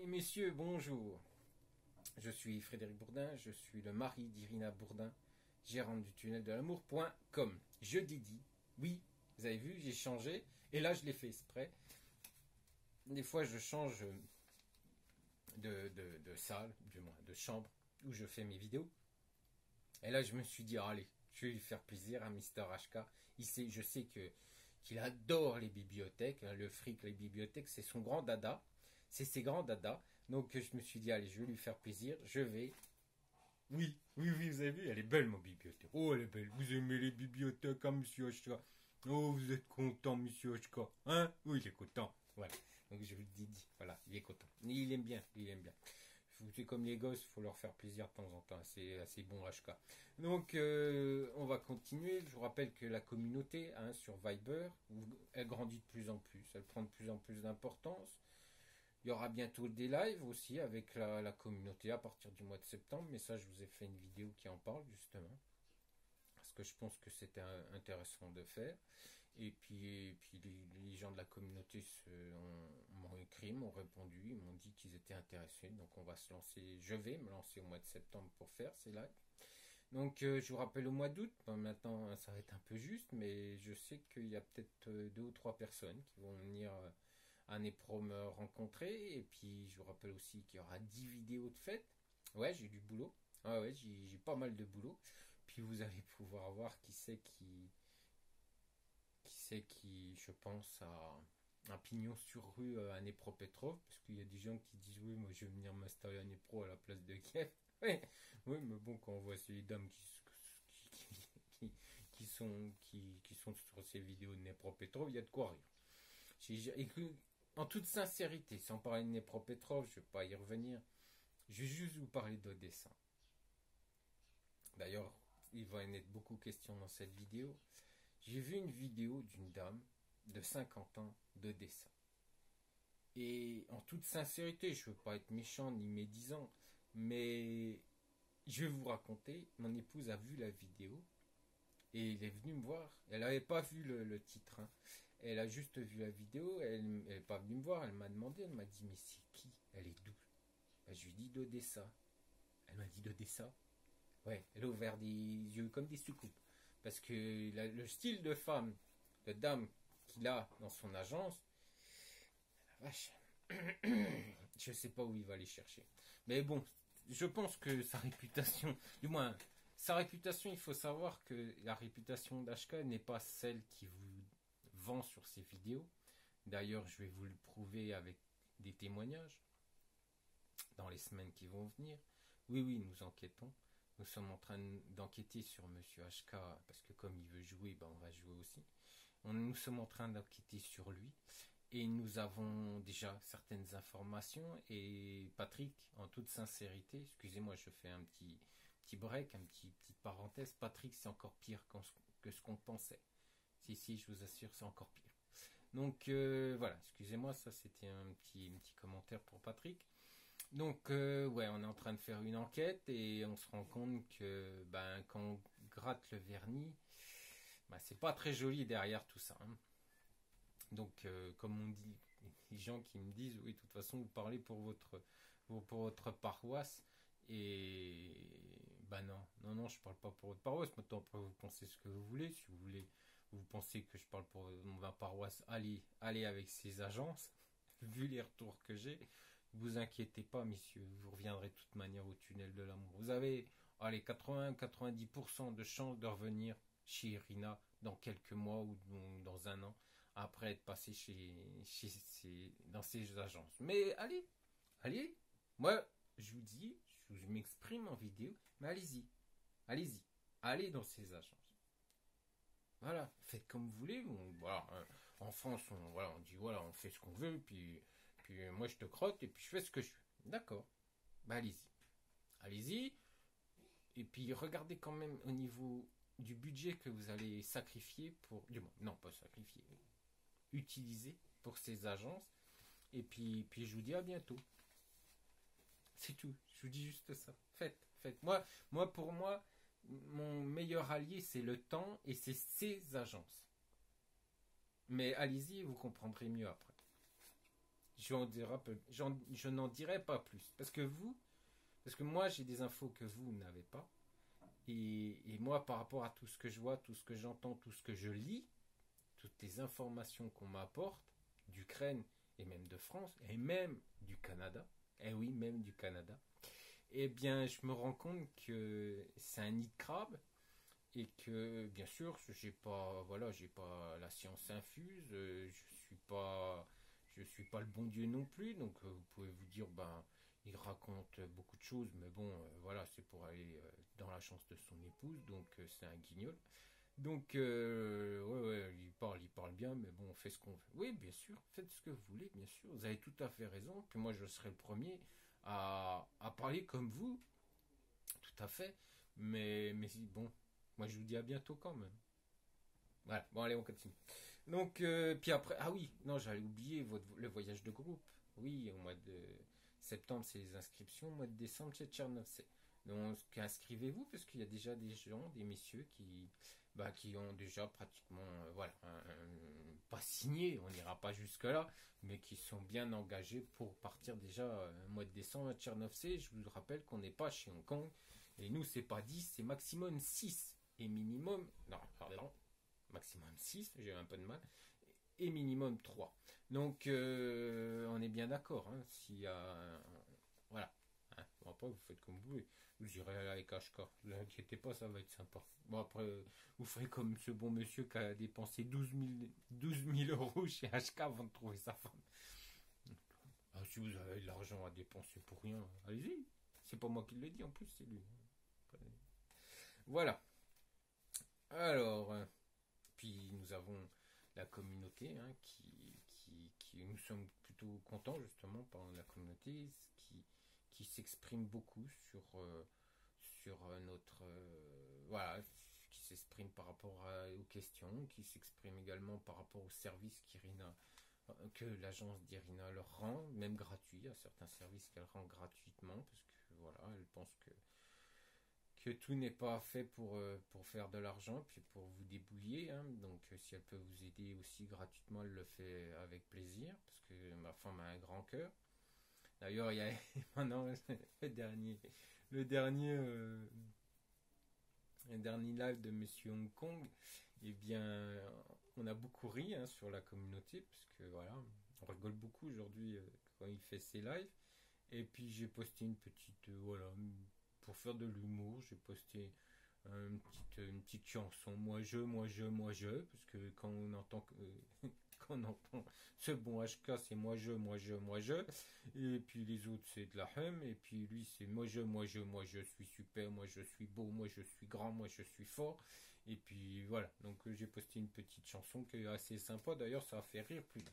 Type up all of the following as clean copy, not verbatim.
messieurs, bonjour. Je suis Frédéric Bourdin, je suis le mari d'Irina Bourdin, gérante du tunnel de l'amour.com. Je dédie, oui, vous avez vu, j'ai changé, et là je l'ai fait exprès. Des fois je change de salle, du moins de chambre, où je fais mes vidéos. Et là je me suis dit, allez, je vais lui faire plaisir à Mister HK. Je sais qu'il adore les bibliothèques, hein, le fric, les bibliothèques, c'est son grand dada. C'est ses grands dadas. Donc je me suis dit, allez, je vais lui faire plaisir. Je vais. Oui, oui, oui, vous avez vu, elle est belle, ma bibliothèque. Oh, elle est belle. Vous aimez les bibliothèques, hein, monsieur HK? Oh, vous êtes content, monsieur HK? Hein? Oui, il est content. Voilà. Donc je vous le dis, voilà, il est content. Il aime bien, il aime bien. C'est comme les gosses, il faut leur faire plaisir de temps en temps. C'est assez bon HK. Donc, on va continuer. Je vous rappelle que la communauté hein, sur Viber, elle grandit de plus en plus. Elle prend de plus en plus d'importance. Il y aura bientôt des lives aussi avec la communauté à partir du mois de septembre. Mais ça, je vous ai fait une vidéo qui en parle justement. Parce que je pense que c'était intéressant de faire. Et puis les gens de la communauté m'ont écrit, m'ont répondu, ils m'ont dit qu'ils étaient intéressés. Donc on va se lancer, je vais me lancer au mois de septembre pour faire ces lives. Donc je vous rappelle au mois d'août, bon, maintenant ça va être un peu juste, mais je sais qu'il y a peut-être 2 ou 3 personnes qui vont venir à Népro me rencontrer. Et puis je vous rappelle aussi qu'il y aura 10 vidéos de fête. Ouais, j'ai du boulot. Ah ouais, j'ai pas mal de boulot. Puis vous allez pouvoir voir qui c'est qui, je pense, a un pignon sur rue à Dnepropetrovsk, parce qu'il y a des gens qui disent oui, moi je vais venir m'installer à Dnepro à la place de Kiev. Oui, oui, mais bon, quand on voit ces dames qui sont sur ces vidéos de Dnepropetrovsk, il y a de quoi rire. Et en toute sincérité, sans parler de Dnepropetrovsk, je ne vais pas y revenir, je vais juste vous parler d'Odessa. D'ailleurs, il va en être beaucoup question dans cette vidéo. J'ai vu une vidéo d'une dame de 50 ans d'Odessa. Et en toute sincérité, je ne veux pas être méchant ni médisant, mais je vais vous raconter, mon épouse a vu la vidéo et elle est venue me voir. Elle n'avait pas vu le titre. Hein. Elle a juste vu la vidéo, elle n'est pas venue me voir, elle m'a demandé, elle m'a dit mais c'est qui? Elle est d'où? Je lui ai dit d'Odessa. Elle m'a dit d'Odessa. Ouais, elle a ouvert des yeux comme des soucoupes. Parce que le style de femme, de dame qu'il a dans son agence, la vache, je sais pas où il va aller chercher. Mais bon, je pense que sa réputation, du moins, sa réputation, il faut savoir que la réputation d'HK n'est pas celle qui vous vend sur ses vidéos. D'ailleurs, je vais vous le prouver avec des témoignages dans les semaines qui vont venir. Oui, oui, nous enquêtons. Nous sommes en train d'enquêter sur Monsieur HK, parce que comme il veut jouer, ben on va jouer aussi. Nous sommes en train d'enquêter sur lui, et nous avons déjà certaines informations, et Patrick, en toute sincérité, excusez-moi, je fais un petit break, petite parenthèse, Patrick, c'est encore pire que ce qu'on pensait. Si, je vous assure, c'est encore pire. Donc voilà, excusez-moi, ça c'était un petit commentaire pour Patrick. Donc, ouais, on est en train de faire une enquête et on se rend compte que quand on gratte le vernis, c'est pas très joli derrière tout ça. Hein. Donc, comme on dit, les gens qui me disent, oui, de toute façon, vous parlez pour votre paroisse. Et non, je parle pas pour votre paroisse. Maintenant, après, vous pensez ce que vous voulez. Si vous pensez que je parle pour ma paroisse, allez avec ces agences. Vu les retours que j'ai. Vous inquiétez pas, messieurs, vous reviendrez de toute manière au tunnel de l'amour. Vous avez 80-90% de chances de revenir chez Irina dans quelques mois ou dans un an, après être passé dans ces agences. Mais allez, moi, je vous dis, je m'exprime en vidéo, mais allez-y, allez dans ces agences. Voilà, faites comme vous voulez. Voilà, en France, on dit on fait ce qu'on veut, puis moi je te crotte et puis je fais ce que je veux. D'accord. Allez-y. Et puis regardez quand même au niveau du budget que vous allez sacrifier non pas sacrifier, utiliser pour ces agences. Et puis je vous dis à bientôt. C'est tout. Je vous dis juste ça. Faites. Pour moi, mon meilleur allié, c'est le temps et c'est ces agences. Mais allez-y, vous comprendrez mieux après. je n'en dirai pas plus. Parce que moi, j'ai des infos que vous n'avez pas. Et moi, par rapport à tout ce que je vois, tout ce que j'entends, tout ce que je lis, toutes les informations qu'on m'apporte d'Ukraine et même de France et même du Canada, eh oui, même du Canada, eh bien, je me rends compte que c'est un nid de crabe et que, bien sûr, j'ai pas la science infuse, je suis pas le bon Dieu non plus, donc vous pouvez vous dire, ben, il raconte beaucoup de choses, mais bon, voilà, c'est pour aller dans la chance de son épouse, donc c'est un guignol. Donc, ouais, il parle bien, mais bon, on fait ce qu'on veut. Oui, bien sûr, faites ce que vous voulez, bien sûr. Vous avez tout à fait raison. Puis moi, je serai le premier à parler comme vous, tout à fait. Bon, moi, je vous dis à bientôt quand même. Voilà, bon, allez, on continue. Donc, puis après, ah oui, non, j'allais oublier le voyage de groupe. Oui, au mois de septembre, c'est les inscriptions. Au mois de décembre, c'est Tchernovtsi. Donc, inscrivez-vous, parce qu'il y a déjà des gens, des messieurs qui ont déjà pratiquement, voilà, pas signé, on n'ira pas jusque-là, mais qui sont bien engagés pour partir déjà au mois de décembre à Tchernovtsi. Je vous rappelle qu'on n'est pas chez Hong Kong. Et nous, c'est pas 10, c'est maximum 6. Et minimum, non, pardon, maximum 6, j'ai un peu de mal, et minimum 3. Donc, on est bien d'accord. Hein, s'il y a. Voilà. Hein, bon, après, vous faites comme vous voulez. Vous irez avec HK. Ne vous inquiétez pas, ça va être sympa. Bon, après, vous ferez comme ce bon monsieur qui a dépensé 12 000 euros chez HK avant de trouver sa femme. Ah, si vous avez de l'argent à dépenser pour rien, allez-y. C'est pas moi qui le dis, en plus, c'est lui. Voilà. Alors, puis nous avons la communauté nous sommes plutôt contents justement par la communauté qui s'exprime beaucoup sur notre voilà, qui s'exprime par rapport aux questions, qui s'exprime également par rapport aux services que l'agence d'Irina leur rend, même gratuit, à certains services qu'elle rend gratuitement, parce que voilà, elle pense que tout n'est pas fait pour faire de l'argent, puis pour vous débrouiller. Hein. Donc si elle peut vous aider aussi gratuitement, elle le fait avec plaisir, parce que ma femme a un grand cœur. D'ailleurs, il y a maintenant le dernier, euh, le dernier live de Monsieur Hong Kong. Eh bien, on a beaucoup ri hein, sur la communauté, parce que voilà, on rigole beaucoup aujourd'hui quand il fait ses lives. Et puis j'ai posté une petite, voilà, pour faire de l'humour, j'ai posté une petite chanson, parce que quand on entend, quand on entend ce bon HK, c'est moi je, et puis les autres c'est de la hum, et puis lui c'est moi je suis super, moi je suis beau, moi je suis grand, moi je suis fort, et puis voilà, donc j'ai posté une petite chanson qui est assez sympa, d'ailleurs ça a fait rire plus d'un.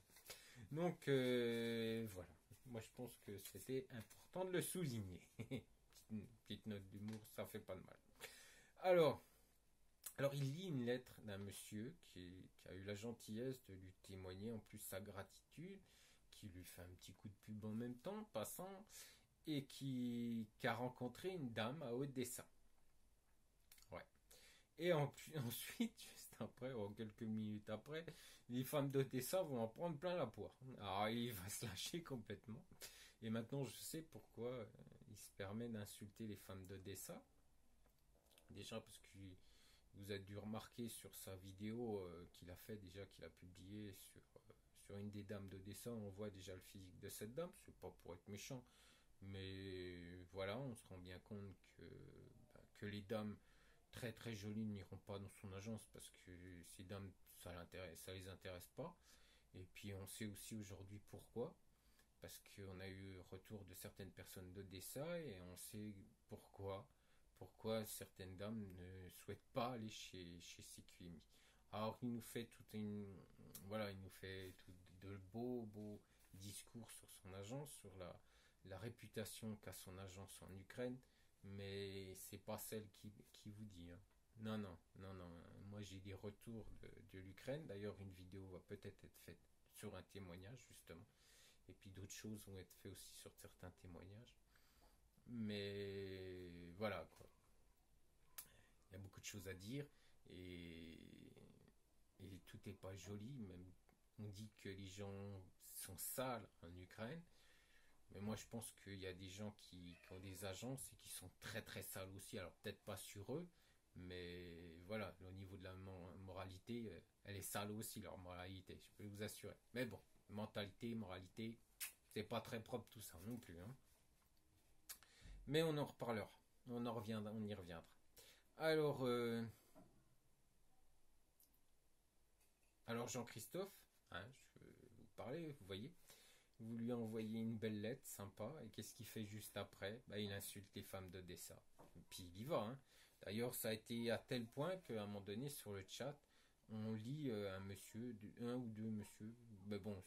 Donc voilà, moi je pense que c'était important de le souligner. Petite note d'humour, ça fait pas de mal. Alors, il lit une lettre d'un monsieur qui a eu la gentillesse de lui témoigner en plus sa gratitude, qui lui fait un petit coup de pub en même temps, passant, et qui a rencontré une dame à Odessa. Ouais. Et ensuite, juste après, ou quelques minutes après, les femmes d'Odessa vont en prendre plein la poire. Alors il va se lâcher complètement. Et maintenant, je sais pourquoi il se permet d'insulter les femmes d'Odessa. Déjà parce que vous avez dû remarquer sur sa vidéo qu'il a fait déjà, qu'il a publié sur une des dames d'Odessa, on voit déjà le physique de cette dame. C'est pas pour être méchant, mais voilà, on se rend bien compte que les dames très très jolies n'iront pas dans son agence parce que ces dames, ça les intéresse pas. Et puis on sait aussi aujourd'hui pourquoi. Parce qu'on a eu retour de certaines personnes d'Odessa et on sait pourquoi certaines dames ne souhaitent pas aller chez CQMI. Alors il nous fait il nous fait tout de beaux discours sur son agence, sur la réputation qu'a son agence en Ukraine, mais c'est pas celle qui vous dit. Hein. Non. Moi j'ai des retours de l'Ukraine. D'ailleurs une vidéo va peut-être être faite sur un témoignage justement. Et puis d'autres choses vont être faites aussi sur certains témoignages. Mais voilà quoi. Il y a beaucoup de choses à dire et tout n'est pas joli. Même on dit que les gens sont sales en Ukraine. Mais moi, je pense qu'il y a des gens qui ont des agences et qui sont très très sales aussi. Alors peut-être pas sur eux, mais voilà, au niveau de la moralité, elle est sale aussi, leur moralité, je peux vous assurer. Mais bon, mentalité, moralité, c'est pas très propre tout ça non plus, hein. Mais on en reparlera, on y reviendra. Alors, Jean-Christophe, hein, je vais vous parler, vous voyez, vous lui envoyez une belle lettre sympa, et qu'est-ce qu'il fait juste après? Bah, il insulte les femmes d'Odessa. Et puis il y va, hein. D'ailleurs, ça a été à tel point qu'à un moment donné, sur le chat, on lit un monsieur, un ou deux monsieur, mais bon,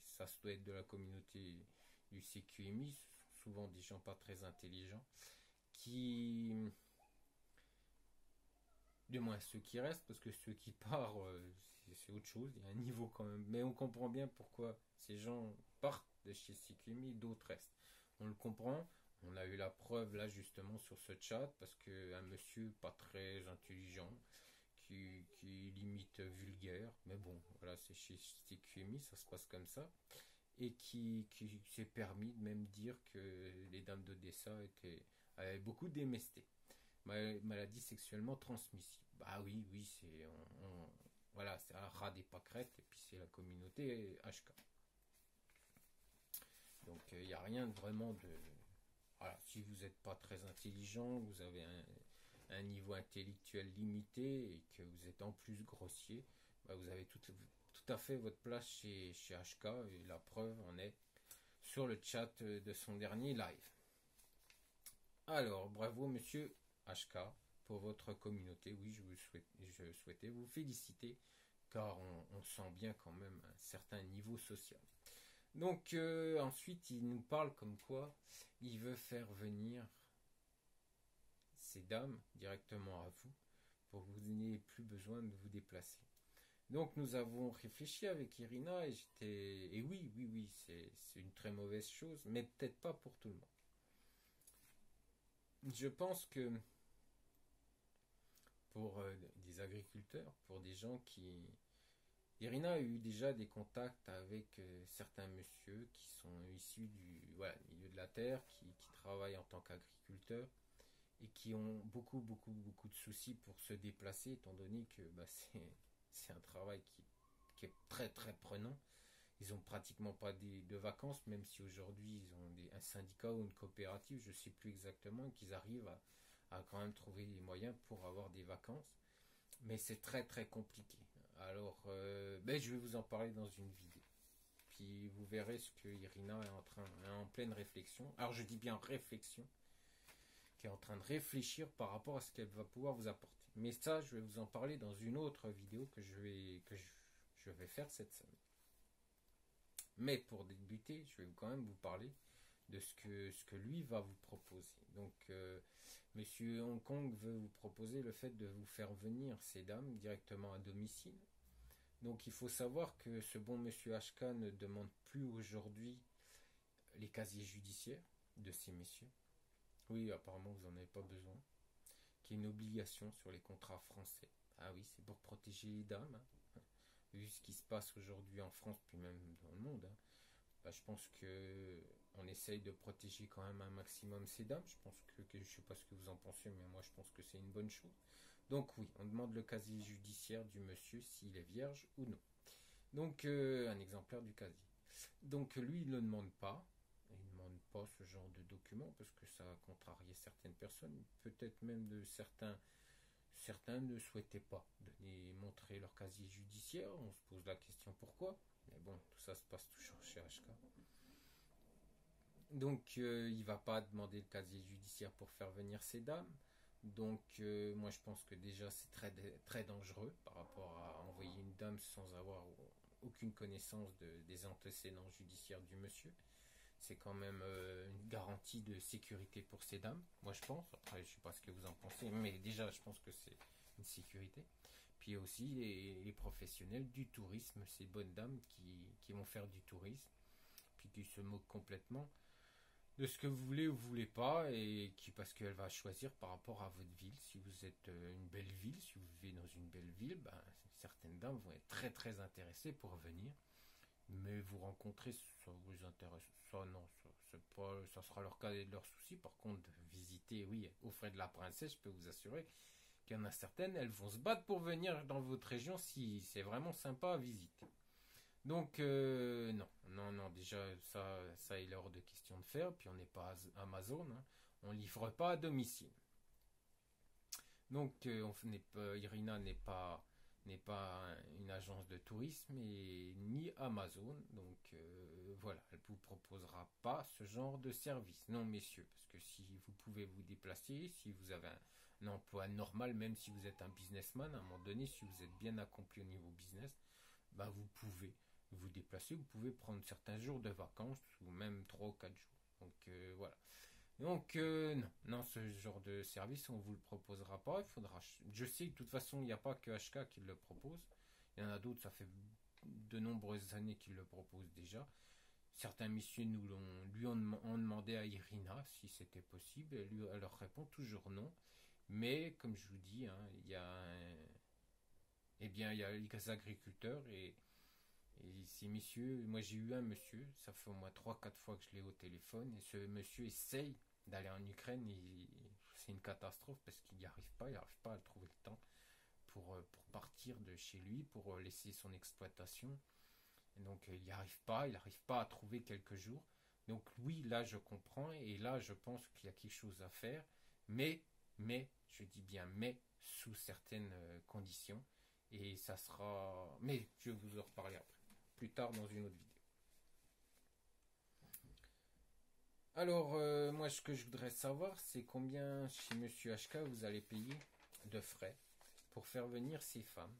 ça doit être de la communauté du CQMI, souvent des gens pas très intelligents, qui, du moins ceux qui restent, parce que ceux qui partent, c'est autre chose, il y a un niveau quand même. Mais on comprend bien pourquoi ces gens partent de chez CQMI, d'autres restent. On le comprend, on a eu la preuve là justement sur ce chat, parce qu'un monsieur pas très intelligent, qui limite vulgaire, mais bon, voilà, c'est chez CQMI, ça se passe comme ça, et qui s'est permis de même dire que les dames d'Odessa avaient beaucoup d'émesté. Maladie sexuellement transmissible. Bah oui, oui, voilà, c'est un rat des pâquerettes, et puis c'est la communauté HK. Donc il n'y a rien vraiment de... Voilà, si vous n'êtes pas très intelligent, vous avez un niveau intellectuel limité et que vous êtes en plus grossier, bah vous avez tout à fait votre place chez HK, et la preuve en est sur le chat de son dernier live. Alors, bravo monsieur HK pour votre communauté. Oui, je souhaitais vous féliciter car on sent bien quand même un certain niveau social. Donc ensuite, il nous parle comme quoi il veut faire venir ces dames directement à vous pour que vous n'ayez plus besoin de vous déplacer. Donc nous avons réfléchi avec Irina et oui, c'est une très mauvaise chose, mais peut-être pas pour tout le monde. Je pense que pour des agriculteurs, pour des gens qui... Irina a eu déjà des contacts avec certains messieurs qui sont issus du milieu de la terre, qui travaillent en tant qu'agriculteurs et qui ont beaucoup de soucis pour se déplacer, étant donné que c'est un travail qui est très très prenant. Ils ont pratiquement pas de vacances, même si aujourd'hui ils ont un syndicat ou une coopérative, je ne sais plus exactement, et qu'ils arrivent à quand même trouver les moyens pour avoir des vacances. Mais c'est très très compliqué. Alors, je vais vous en parler dans une vidéo. Puis vous verrez ce que Irina est en pleine réflexion. Alors je dis bien réflexion, qui est en train de réfléchir par rapport à ce qu'elle va pouvoir vous apporter. Mais ça, je vais vous en parler dans une autre vidéo que je vais faire cette semaine. Mais pour débuter, je vais quand même vous parler de ce que lui va vous proposer. Donc, Monsieur Hong Kong veut vous proposer le fait de vous faire venir ces dames directement à domicile. Donc, il faut savoir que ce bon Monsieur HK ne demande plus aujourd'hui les casiers judiciaires de ces messieurs. Oui, apparemment, vous n'en avez pas besoin. Qui est une obligation sur les contrats français. Ah oui, c'est pour protéger les dames, hein. Vu ce qui se passe aujourd'hui en France, puis même dans le monde, hein. Je pense que on essaye de protéger quand même un maximum ces dames. Je pense que je ne sais pas ce que vous en pensez, mais moi je pense que c'est une bonne chose. Donc oui, on demande le casier judiciaire du monsieur s'il est vierge ou non. Donc un exemplaire du casier. Donc lui il ne le demande pas. Il ne demande pas ce genre de document parce que ça a contrarié certaines personnes. Peut-être même de certains ne souhaitaient pas montrer leur casier judiciaire. On se pose la question pourquoi. Mais bon, tout ça se passe toujours chez HK. Donc, il ne va pas demander le casier judiciaire pour faire venir ces dames. Donc, moi, je pense que déjà, c'est très, très dangereux par rapport à envoyer une dame sans avoir aucune connaissance des antécédents judiciaires du monsieur. C'est quand même une garantie de sécurité pour ces dames, moi je pense. Après, je ne sais pas ce que vous en pensez, mais déjà, je pense que c'est une sécurité. Puis aussi les professionnels du tourisme, ces bonnes dames qui vont faire du tourisme, puis qui se moquent complètement de ce que vous voulez ou vous voulez pas, et parce qu'elle va choisir par rapport à votre ville. Si vous êtes une belle ville, si vous vivez dans une belle ville, certaines dames vont être très très intéressées pour venir. Mais vous rencontrez, ça vous intéresse, ça non, ça, c'est pas, ça sera leur cas et leur souci. Par contre, visiter, oui, aux frais de la princesse, je peux vous assurer qu'il y en a certaines, elles vont se battre pour venir dans votre région si c'est vraiment sympa à visiter. Donc, non, non, non, déjà, ça il est hors de question de faire. Puis on n'est pas Amazon, hein. On livre pas à domicile. Donc, Irina n'est pas une agence de tourisme et ni Amazon. Donc, voilà, elle vous proposera pas ce genre de service. Non, messieurs, parce que si vous pouvez vous déplacer, si vous avez un emploi normal, même si vous êtes un businessman, à un moment donné, si vous êtes bien accompli au niveau business, bah vous pouvez vous déplacer, vous pouvez prendre certains jours de vacances ou même 3 ou 4 jours. Donc voilà. Donc non, non, ce genre de service on vous le proposera pas. Il faudra. Je sais que de toute façon il n'y a pas que HK qui le propose. Il y en a d'autres, ça fait de nombreuses années qu'ils le proposent déjà. Certains messieurs ont demandé à Irina si c'était possible. Elle leur répond toujours non. Mais comme je vous dis, hein, eh bien, il y a les agriculteurs et ces messieurs, moi j'ai eu un monsieur, ça fait au moins 3 4 fois que je l'ai au téléphone, et ce monsieur essaye d'aller en Ukraine, et c'est une catastrophe parce qu'il n'y arrive pas, il n'arrive pas à trouver le temps pour partir de chez lui, pour laisser son exploitation. Et donc il n'arrive pas à trouver quelques jours. Donc oui, là je comprends, et là je pense qu'il y a quelque chose à faire, je dis bien mais, sous certaines conditions, et ça sera... Mais je vais vous en reparler après plus tard dans une autre vidéo. Alors, moi, ce que je voudrais savoir, c'est combien chez Monsieur HK vous allez payer de frais pour faire venir ces femmes.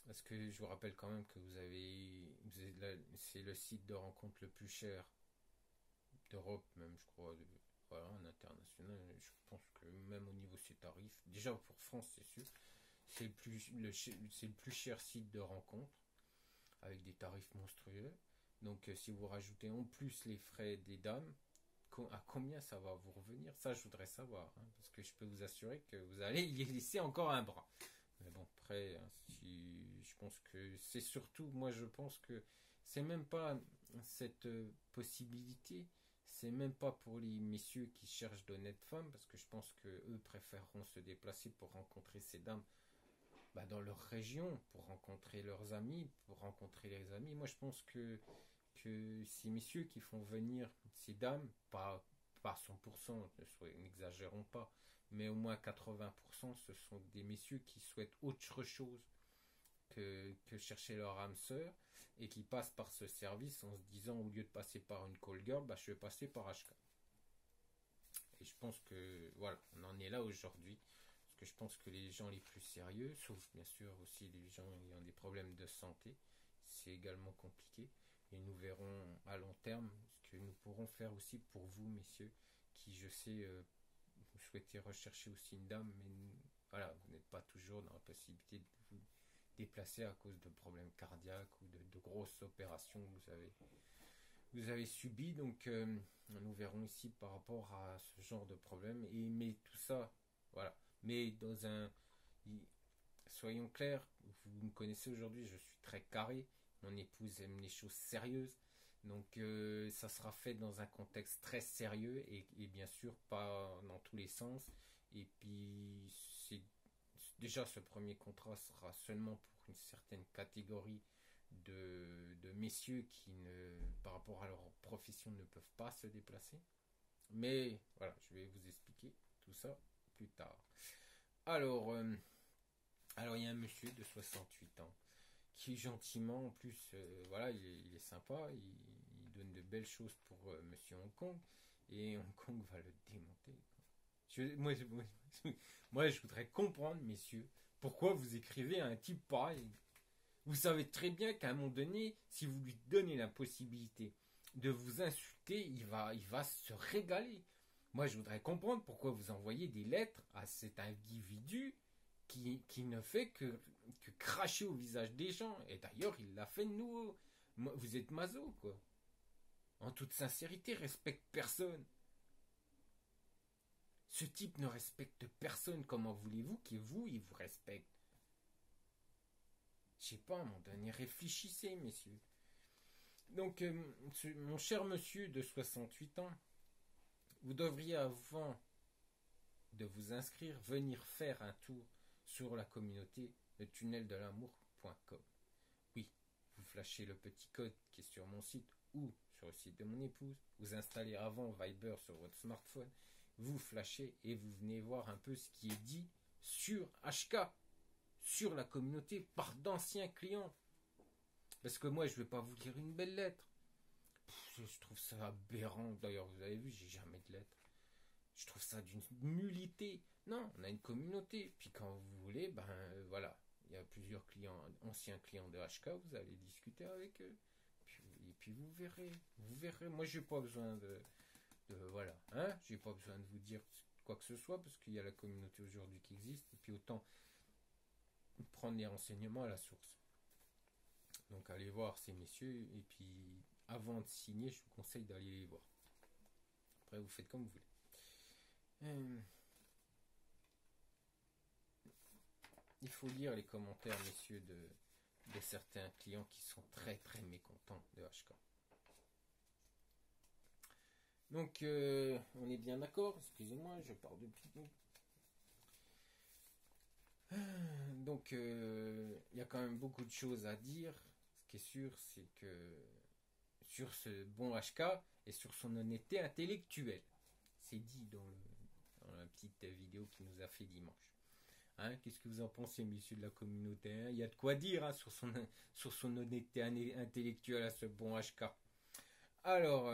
Parce que je vous rappelle quand même que c'est le site de rencontre le plus cher d'Europe, même je crois, voilà, en international. Je pense que même au niveau de ses tarifs, déjà pour France, c'est sûr, c'est le plus cher site de rencontre, avec des tarifs monstrueux. Donc si vous rajoutez en plus les frais des dames, à combien ça va vous revenir? Ça, je voudrais savoir, hein, parce que je peux vous assurer que vous allez y laisser encore un bras. Mais bon, après, hein, je pense que c'est surtout, moi je pense que c'est même pas cette possibilité, c'est même pas pour les messieurs qui cherchent d'honnêtes femmes, parce que je pense que eux préféreront se déplacer pour rencontrer ces dames, bah, dans leur région, pour rencontrer leurs amis, pour rencontrer les amis. Moi, je pense que ces messieurs qui font venir ces dames, pas 100%, n'exagérons pas, mais au moins 80%, ce sont des messieurs qui souhaitent autre chose que chercher leur âme sœur, et qui passent par ce service en se disant, au lieu de passer par une call girl, bah, je vais passer par HK. Et je pense que voilà, on en est là aujourd'hui. Parce que je pense que les gens les plus sérieux, sauf bien sûr aussi les gens ayant des problèmes de santé, c'est également compliqué. Et nous verrons à long terme ce que nous pourrons faire aussi pour vous, messieurs, qui, je sais, vous souhaitez rechercher aussi une dame, mais voilà, vous n'êtes pas toujours dans la possibilité de vous déplacer à cause de problèmes cardiaques ou de grosses opérations que vous avez subies. Donc, nous verrons ici par rapport à ce genre de problème. Mais tout ça, voilà. Mais dans un... Soyons clairs, vous me connaissez aujourd'hui, je suis très carré. Mon épouse aime les choses sérieuses. Donc ça sera fait dans un contexte très sérieux et bien sûr pas dans tous les sens. Et puis déjà ce premier contrat sera seulement pour une certaine catégorie de messieurs qui par rapport à leur profession ne peuvent pas se déplacer. Mais voilà, je vais vous expliquer tout ça plus tard. Alors, il y a un monsieur de 68 ans qui gentiment, en plus, voilà, il est sympa, il donne de belles choses pour monsieur Hong Kong, et Hong Kong va le démonter. Moi, je voudrais comprendre, messieurs, pourquoi vous écrivez à un type pareil. Vous savez très bien qu'à un moment donné, si vous lui donnez la possibilité de vous insulter, il va se régaler. Moi, je voudrais comprendre pourquoi vous envoyez des lettres à cet individu qui ne fait que cracher au visage des gens. Et d'ailleurs, il l'a fait de nouveau. Vous êtes maso, quoi. En toute sincérité, respecte personne. Ce type ne respecte personne. Comment voulez-vous qu'il il vous respecte? Je sais pas, à un moment donné, réfléchissez, messieurs. Donc, mon cher monsieur de 68 ans, vous devriez, avant de vous inscrire, venir faire un tour sur la communauté le tunneldel'amour.com. Oui, vous flashez le petit code qui est sur mon site ou sur le site de mon épouse, vous installez avant Viber sur votre smartphone, vous flashez et vous venez voir un peu ce qui est dit sur HK, sur la communauté par d'anciens clients. Parce que moi, je ne vais pas vous lire une belle lettre. Je trouve ça aberrant. D'ailleurs, vous avez vu, j'ai jamais de lettres. Je trouve ça d'une nullité. Non, on a une communauté. Puis quand vous voulez, ben voilà, il y a plusieurs clients, anciens clients de HK, vous allez discuter avec eux. Et puis vous verrez. Moi, j'ai pas besoin de voilà, hein, j'ai pas besoin de vous dire quoi que ce soit parce qu'il y a la communauté aujourd'hui qui existe. Et puis autant prendre les renseignements à la source. Donc allez voir ces messieurs et puis avant de signer, je vous conseille d'aller les voir. Après, vous faites comme vous voulez. Il faut lire les commentaires, messieurs, de certains clients qui sont très très mécontents de HK. Donc, on est bien d'accord. Excusez-moi, je parle depuis. Donc, il y a quand même beaucoup de choses à dire. Ce qui est sûr, c'est que sur ce bon HK et sur son honnêteté intellectuelle. C'est dit dans la petite vidéo qu'il nous a fait dimanche. Hein, qu'est-ce que vous en pensez, messieurs de la communauté, hein? Il y a de quoi dire, hein, sur son honnêteté intellectuelle à ce bon HK. Alors,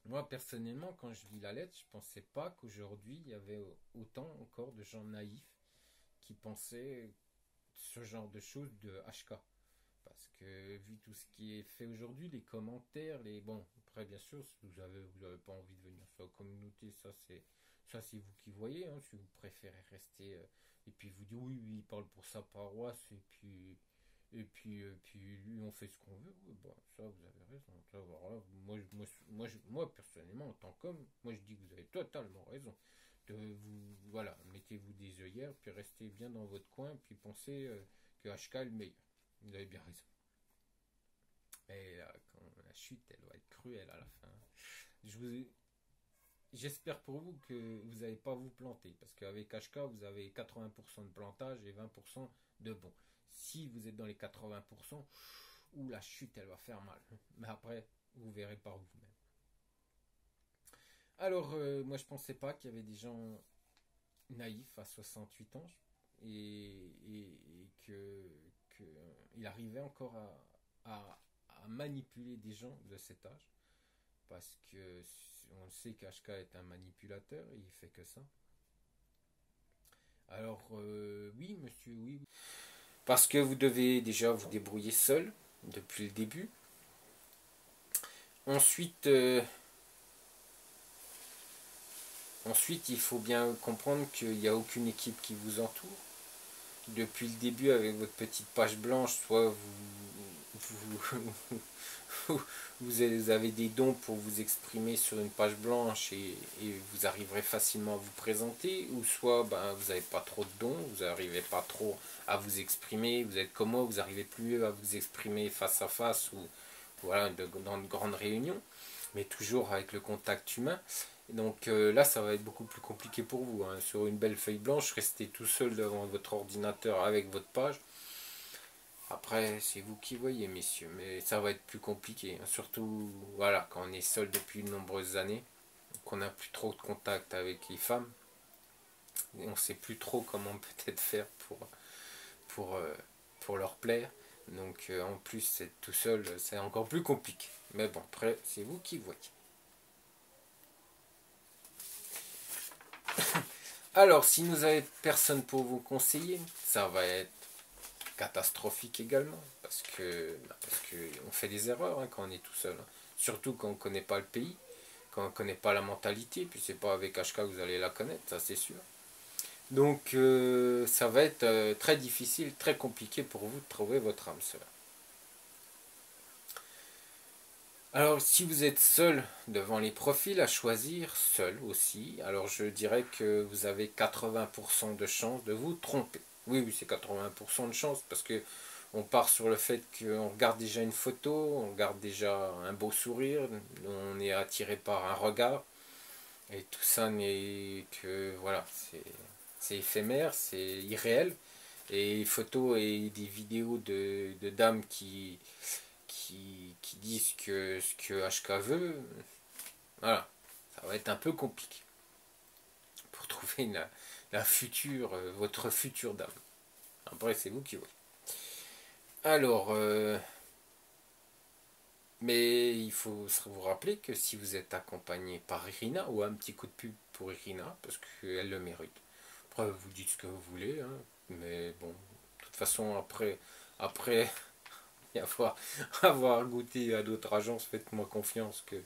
moi personnellement, quand je lis la lettre, je ne pensais pas qu'aujourd'hui il y avait autant encore de gens naïfs qui pensaient ce genre de choses de HK. Parce que vu tout ce qui est fait aujourd'hui, les commentaires, bon, après bien sûr, si vous avez pas envie de venir sur la communauté, ça c'est vous qui voyez, hein, si vous préférez rester et puis vous dire oui, il parle pour sa paroisse et puis lui on fait ce qu'on veut, bon, ça vous avez raison. Ça, voilà, moi personnellement en tant qu'homme, moi je dis que vous avez totalement raison. Voilà, mettez-vous des œillères, puis restez bien dans votre coin, puis pensez que HK est le meilleur. Vous avez bien raison. Mais là, quand la chute, elle va être cruelle à la fin. J'espère pour vous que vous n'allez pas vous planter. Parce qu'avec HK, vous avez 80% de plantage et 20% de bon. Si vous êtes dans les 80%, ou la chute, elle va faire mal. Mais après, vous verrez par vous-même. Alors, moi, je pensais pas qu'il y avait des gens naïfs à 68 ans et qu'il arrivait encore à manipuler des gens de cet âge, parce que on sait qu'HK est un manipulateur et il fait que ça. Alors oui monsieur, oui, parce que vous devez déjà vous débrouiller seul depuis le début. Ensuite il faut bien comprendre qu'il n'y a aucune équipe qui vous entoure. Depuis le début, avec votre petite page blanche, soit vous avez des dons pour vous exprimer sur une page blanche et vous arriverez facilement à vous présenter, ou soit vous n'avez pas trop de dons, vous n'arrivez pas trop à vous exprimer, vous êtes comme moi, vous n'arrivez plus à vous exprimer face à face ou voilà, dans de grandes réunions, mais toujours avec le contact humain. Donc là, ça va être beaucoup plus compliqué pour vous. Hein. Sur une belle feuille blanche, restez tout seul devant votre ordinateur avec votre page. Après, c'est vous qui voyez, messieurs, mais ça va être plus compliqué. Hein. Surtout, voilà, quand on est seul depuis de nombreuses années, qu'on n'a plus trop de contact avec les femmes, et on ne sait plus trop comment peut-être faire pour leur plaire. Donc en plus, être tout seul, c'est encore plus compliqué. Mais bon, après, c'est vous qui voyez. Alors, si vous n'avez personne pour vous conseiller, ça va être catastrophique également, parce que on fait des erreurs hein, quand on est tout seul, hein. Surtout quand on ne connaît pas le pays, quand on ne connaît pas la mentalité, puis c'est pas avec HK que vous allez la connaître, ça c'est sûr. Donc ça va être très difficile, très compliqué pour vous de trouver votre âme sœur. Alors si vous êtes seul devant les profils à choisir, seul aussi, alors je dirais que vous avez 80% de chances de vous tromper. Oui, oui, c'est 80% de chance parce que on part sur le fait qu'on regarde déjà une photo, on regarde déjà un beau sourire, on est attiré par un regard, et tout ça n'est que, voilà, c'est éphémère, c'est irréel. Et photos et des vidéos de dames qui disent que ce que HK veut, voilà, ça va être un peu compliqué pour trouver la future, votre future dame. Après, c'est vous qui voyez. Alors, mais il faut vous rappeler que si vous êtes accompagné par Irina, ou un petit coup de pub pour Irina, parce qu'elle le mérite. Après, vous dites ce que vous voulez, hein, mais bon, de toute façon, après avoir, avoir goûté à d'autres agences, faites-moi confiance que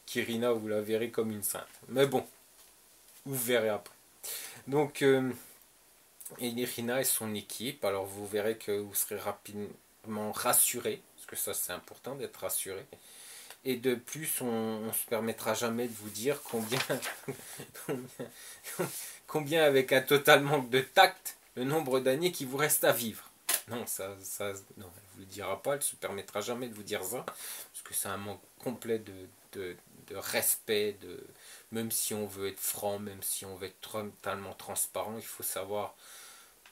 qu'Irina, vous la verrez comme une sainte. Mais bon, vous verrez après. Donc, Irina et son équipe, alors vous verrez que vous serez rapidement rassuré, parce que ça c'est important d'être rassuré. Et de plus, on ne se permettra jamais de vous dire combien avec un total manque de tact, le nombre d'années qui vous reste à vivre. Non, non, elle ne vous le dira pas, elle ne se permettra jamais de vous dire ça, parce que c'est un manque complet de respect, même si on veut être franc, même si on veut être totalement transparent, il faut savoir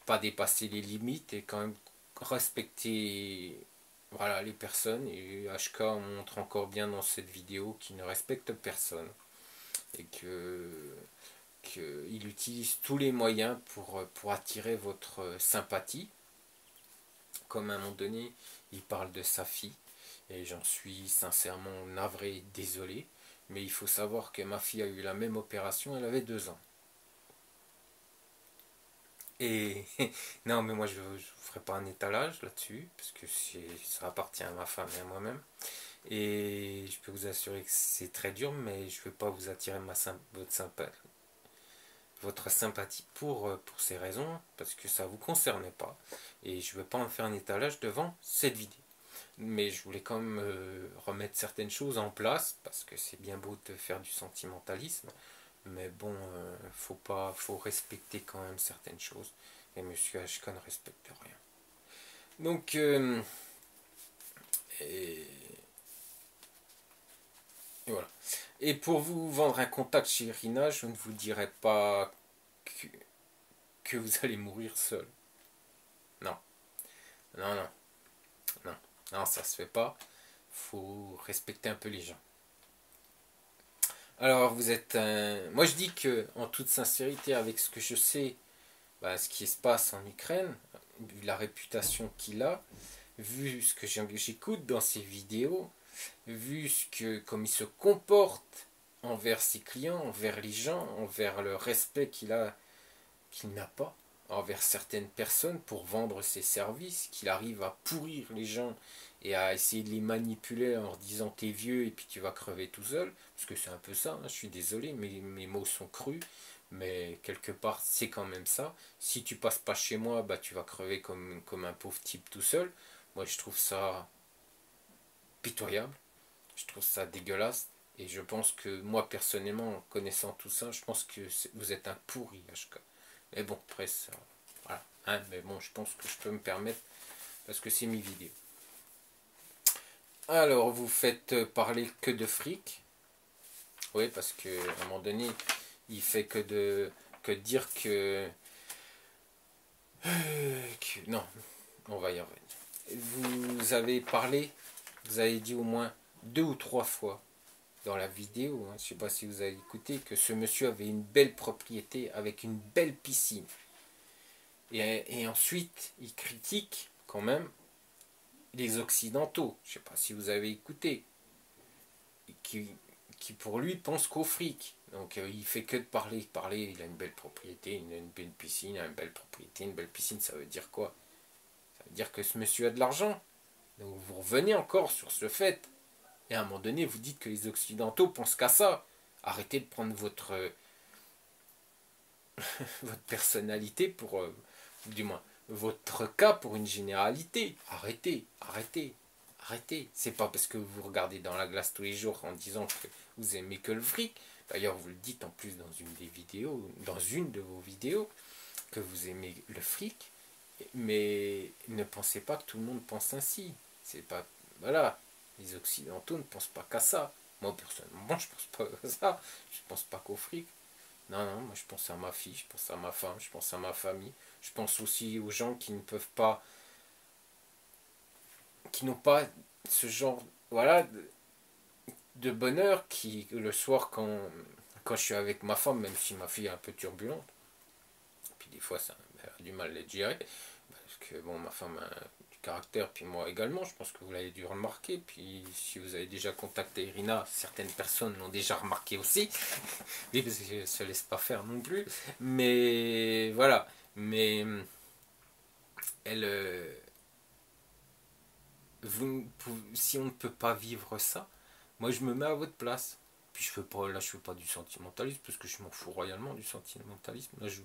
pas dépasser les limites et quand même respecter, voilà, les personnes. Et HK montre encore bien dans cette vidéo qu'il ne respecte personne et qu'il utilise tous les moyens pour attirer votre sympathie. Comme à un moment donné, il parle de sa fille, et j'en suis sincèrement navré et désolé, mais il faut savoir que ma fille a eu la même opération, elle avait 2 ans. Et non, mais moi je ne ferai pas un étalage là-dessus, parce que ça appartient à ma femme et à moi-même. Et je peux vous assurer que c'est très dur, mais je ne veux pas vous attirer votre sympathie pour ces raisons, parce que ça ne vous concerne pas. Et je ne veux pas en faire un étalage devant cette vidéo. Mais je voulais quand même remettre certaines choses en place, parce que c'est bien beau de faire du sentimentalisme, mais bon, faut respecter quand même certaines choses. Et Monsieur HK ne respecte rien. Donc, et voilà. Et pour vous vendre un contact chez Irina, je ne vous dirai pas que, que vous allez mourir seul. Non, non, non, non, non, ça se fait pas. Faut respecter un peu les gens. Alors, vous êtes un... Moi, je dis que, en toute sincérité, avec ce que je sais, bah, ce qui se passe en Ukraine, vu la réputation qu'il a, vu ce que j'écoute dans ses vidéos, vu comme il se comporte envers ses clients, envers les gens, envers le respect qu'il n'a pas envers certaines personnes pour vendre ses services, qu'il arrive à pourrir les gens et à essayer de les manipuler en leur disant t'es vieux et puis tu vas crever tout seul, parce que c'est un peu ça, hein, je suis désolé, mes mots sont crus, mais quelque part c'est quand même ça. Si tu passes pas chez moi, bah tu vas crever comme un pauvre type tout seul. Moi je trouve ça pitoyable, je trouve ça dégueulasse. Et je pense que moi personnellement, en connaissant tout ça, je pense que vous êtes un pourri HK. Mais bon, après ça, voilà. Hein, mais bon, je pense que je peux me permettre parce que c'est mes vidéos. Alors, vous faites parler que de fric. Oui, parce qu'à un moment donné, il fait que dire non, on va y revenir. Vous avez parlé, vous avez dit au moins 2 ou 3 fois dans la vidéo, hein, je ne sais pas si vous avez écouté, que ce monsieur avait une belle propriété avec une belle piscine. Et ensuite, il critique quand même les Occidentaux. Je ne sais pas si vous avez écouté. Qui, qui pour lui pense qu'au fric. Donc il fait que de parler. Il a une belle propriété, il a une belle piscine, il a une belle propriété, une belle piscine. Ça veut dire quoi? Ça veut dire que ce monsieur a de l'argent. Donc vous revenez encore sur ce fait. Et à un moment donné, vous dites que les Occidentaux pensent qu'à ça. Arrêtez de prendre votre personnalité pour, du moins, votre cas pour une généralité. Arrêtez, arrêtez, arrêtez. C'est pas parce que vous regardez dans la glace tous les jours en disant que vous aimez que le fric. D'ailleurs, vous le dites en plus dans une de vos vidéos, que vous aimez le fric. Mais ne pensez pas que tout le monde pense ainsi. C'est pas... Voilà. Les Occidentaux ne pensent pas qu'à ça. Moi, personnellement, je pense pas à ça. Je pense pas qu'au fric. Non, non, moi je pense à ma fille, je pense à ma femme, je pense à ma famille. Je pense aussi aux gens qui ne peuvent pas, qui n'ont pas ce genre, voilà, de bonheur qui, le soir, quand je suis avec ma femme, même si ma fille est un peu turbulente, puis des fois ça a du mal à le gérer, parce que bon, ma femme a du caractère, puis moi également, je pense que vous l'avez dû remarquer, puis si vous avez déjà contacté Irina, certaines personnes l'ont déjà remarqué aussi, et parce que je ne se laisse pas faire non plus, mais voilà, mais elle, si on ne peut pas vivre ça, moi je me mets à votre place. Puis je fais pas du sentimentalisme parce que je m'en fous royalement du sentimentalisme. Là, je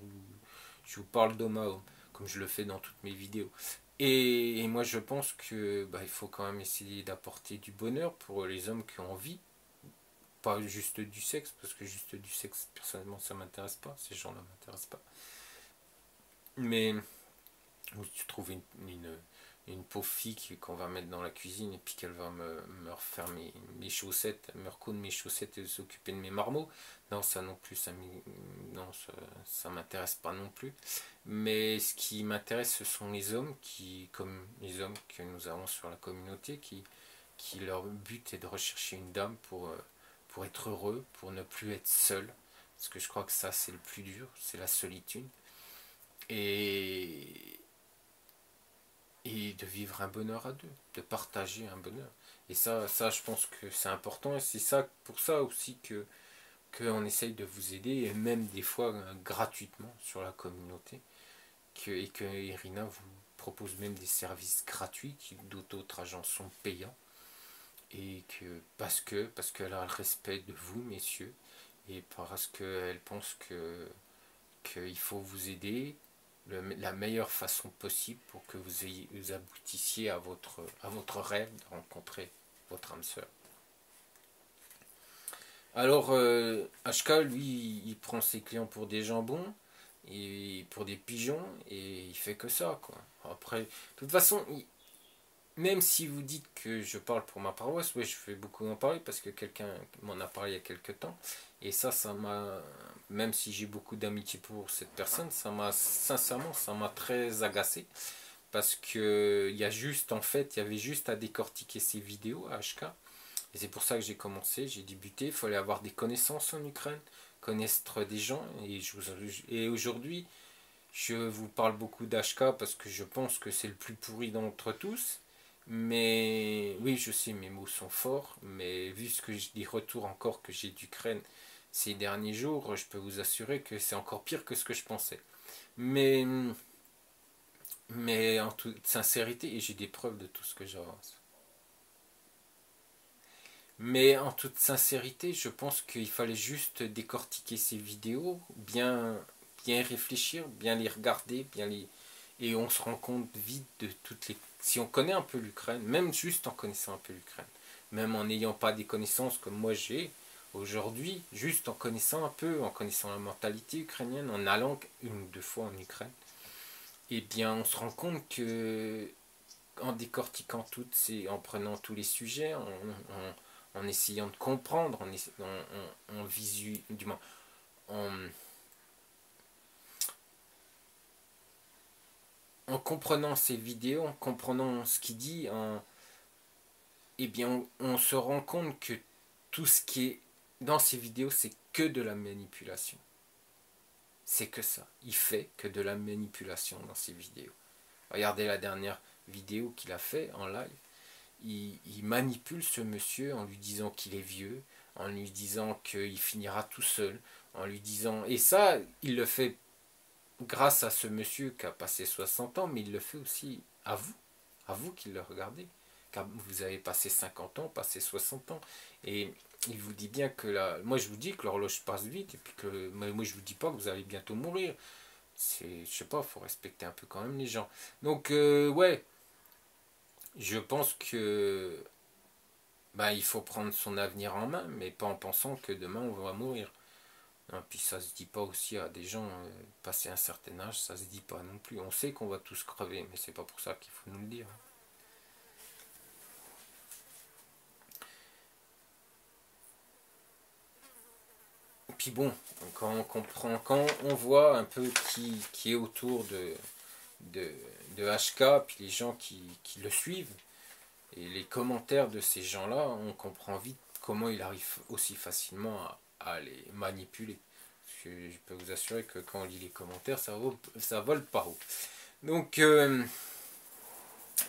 vous parle d'homme à homme, comme je le fais dans toutes mes vidéos. Et moi, je pense que bah, il faut quand même essayer d'apporter du bonheur pour les hommes qui ont envie, pas juste du sexe, parce que juste du sexe, personnellement, ça m'intéresse pas. Ces gens-là m'intéressent pas. Mais tu trouves une pauvre fille qu'on va mettre dans la cuisine et puis qu'elle va me refaire mes chaussettes, me recoudre mes chaussettes et s'occuper de mes marmots. Non, ça non plus, non, ça m'intéresse pas non plus. Mais ce qui m'intéresse, ce sont les hommes comme les hommes que nous avons sur la communauté, qui leur but est de rechercher une dame pour être heureux, pour ne plus être seul. Parce que je crois que ça, c'est le plus dur, c'est la solitude. Et, et de vivre un bonheur à deux, de partager un bonheur. Et ça je pense que c'est important et c'est ça pour ça aussi qu'on essaye de vous aider et même des fois gratuitement sur la communauté et que Irina vous propose même des services gratuits qui d'autres agences sont payants et que parce qu'elle a le respect de vous messieurs et parce qu'elle pense qu'il faut vous aider la meilleure façon possible pour que vous aboutissiez à votre rêve de rencontrer votre âme sœur. Alors, HK, lui, il prend ses clients pour des jambons, et pour des pigeons, et il fait que ça, quoi. Après, de toute façon, même si vous dites que je parle pour ma paroisse, ouais, je fais beaucoup en parler parce que quelqu'un m'en a parlé il y a quelques temps. Et ça m'a, même si j'ai beaucoup d'amitié pour cette personne, sincèrement, ça m'a très agacé. Parce que il y avait juste à décortiquer ces vidéos à HK. Et c'est pour ça que j'ai commencé, j'ai débuté. Il fallait avoir des connaissances en Ukraine, connaître des gens. Et aujourd'hui, je vous parle beaucoup d'HK parce que je pense que c'est le plus pourri d'entre tous. Mais oui, je sais, mes mots sont forts, mais vu ce que je dis retour encore que j'ai d'Ukraine ces derniers jours, je peux vous assurer que c'est encore pire que ce que je pensais. Mais, mais en toute sincérité, et j'ai des preuves de tout ce que j'avance. Mais en toute sincérité, je pense qu'il fallait juste décortiquer ces vidéos, bien réfléchir, bien les regarder, et on se rend compte vite de toutes les... Si on connaît un peu l'Ukraine, même juste en connaissant un peu l'Ukraine, même en n'ayant pas des connaissances comme moi j'ai aujourd'hui, juste en connaissant un peu, en connaissant la mentalité ukrainienne, en allant une ou deux fois en Ukraine, eh bien on se rend compte que en décortiquant en prenant tous les sujets, en essayant de comprendre, du moins, en, en comprenant ces vidéos, en comprenant ce qu'il dit, eh bien, on se rend compte que tout ce qui est dans ces vidéos, c'est que de la manipulation. C'est que ça. Il fait que de la manipulation dans ces vidéos. Regardez la dernière vidéo qu'il a fait en live. Il manipule ce monsieur en lui disant qu'il est vieux, en lui disant qu'il finira tout seul, en lui disant... Et ça, il le fait grâce à ce monsieur qui a passé 60 ans, mais il le fait aussi à vous qui le regardez, car vous avez passé 50 ans, passé 60 ans, et il vous dit bien que moi je vous dis que l'horloge passe vite, et puis que moi je vous dis pas que vous allez bientôt mourir. Je sais pas, faut respecter un peu quand même les gens. Donc ouais, je pense que il faut prendre son avenir en main, mais pas en pensant que demain on va mourir. Hein, puis ça se dit pas aussi à des gens, passé un certain âge, ça se dit pas non plus. On sait qu'on va tous crever, mais c'est pas pour ça qu'il faut nous le dire. Puis bon, quand on comprend, quand on voit un peu qui est autour de, de HK, puis les gens qui le suivent, et les commentaires de ces gens-là, on comprend vite comment il arrive aussi facilement à les manipuler. Je peux vous assurer que quand on lit les commentaires, ça vole pas haut. Donc,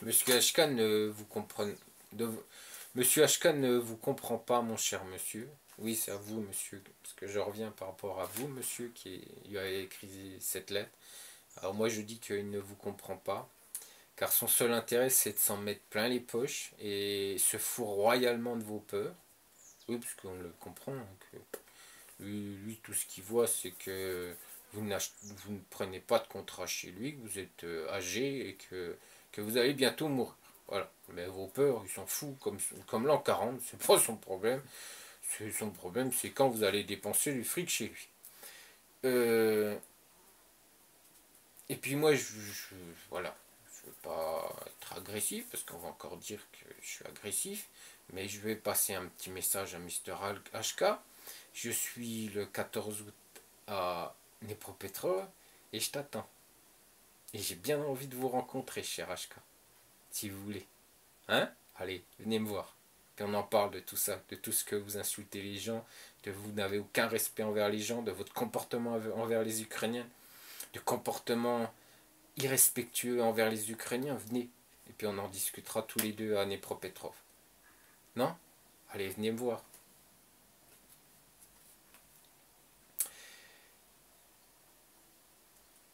Monsieur HK ne vous comprend, Monsieur HK ne vous comprend pas, mon cher monsieur. Oui, c'est à vous, monsieur, parce que je reviens par rapport à vous, monsieur, qui a écrit cette lettre. Alors moi, je dis qu'il ne vous comprend pas, car son seul intérêt, c'est de s'en mettre plein les poches et se fout royalement de vos peurs. Oui, parce qu'on le comprend, que lui, tout ce qu'il voit, c'est que vous ne prenez pas de contrat chez lui, que vous êtes âgé et que vous allez bientôt mourir. Voilà. Mais vos peurs, il s'en fout, comme l'an 40, c'est pas son problème. Son problème, c'est quand vous allez dépenser du fric chez lui. Et puis moi, voilà, je ne veux pas être agressif, parce qu'on va encore dire que je suis agressif, mais je vais passer un petit message à Mister HK. Je suis le 14 août à Dnepropetrovsk et je t'attends. Et j'ai bien envie de vous rencontrer, cher HK, si vous voulez. Hein? Allez, venez me voir. Puis on en parle de tout ça, de tout ce que vous insultez les gens, de vous n'avez aucun respect envers les gens, de votre comportement envers les Ukrainiens, de comportement irrespectueux envers les Ukrainiens. Venez. Et puis on en discutera tous les deux à Dnepropetrovsk. Non? Allez, venez me voir.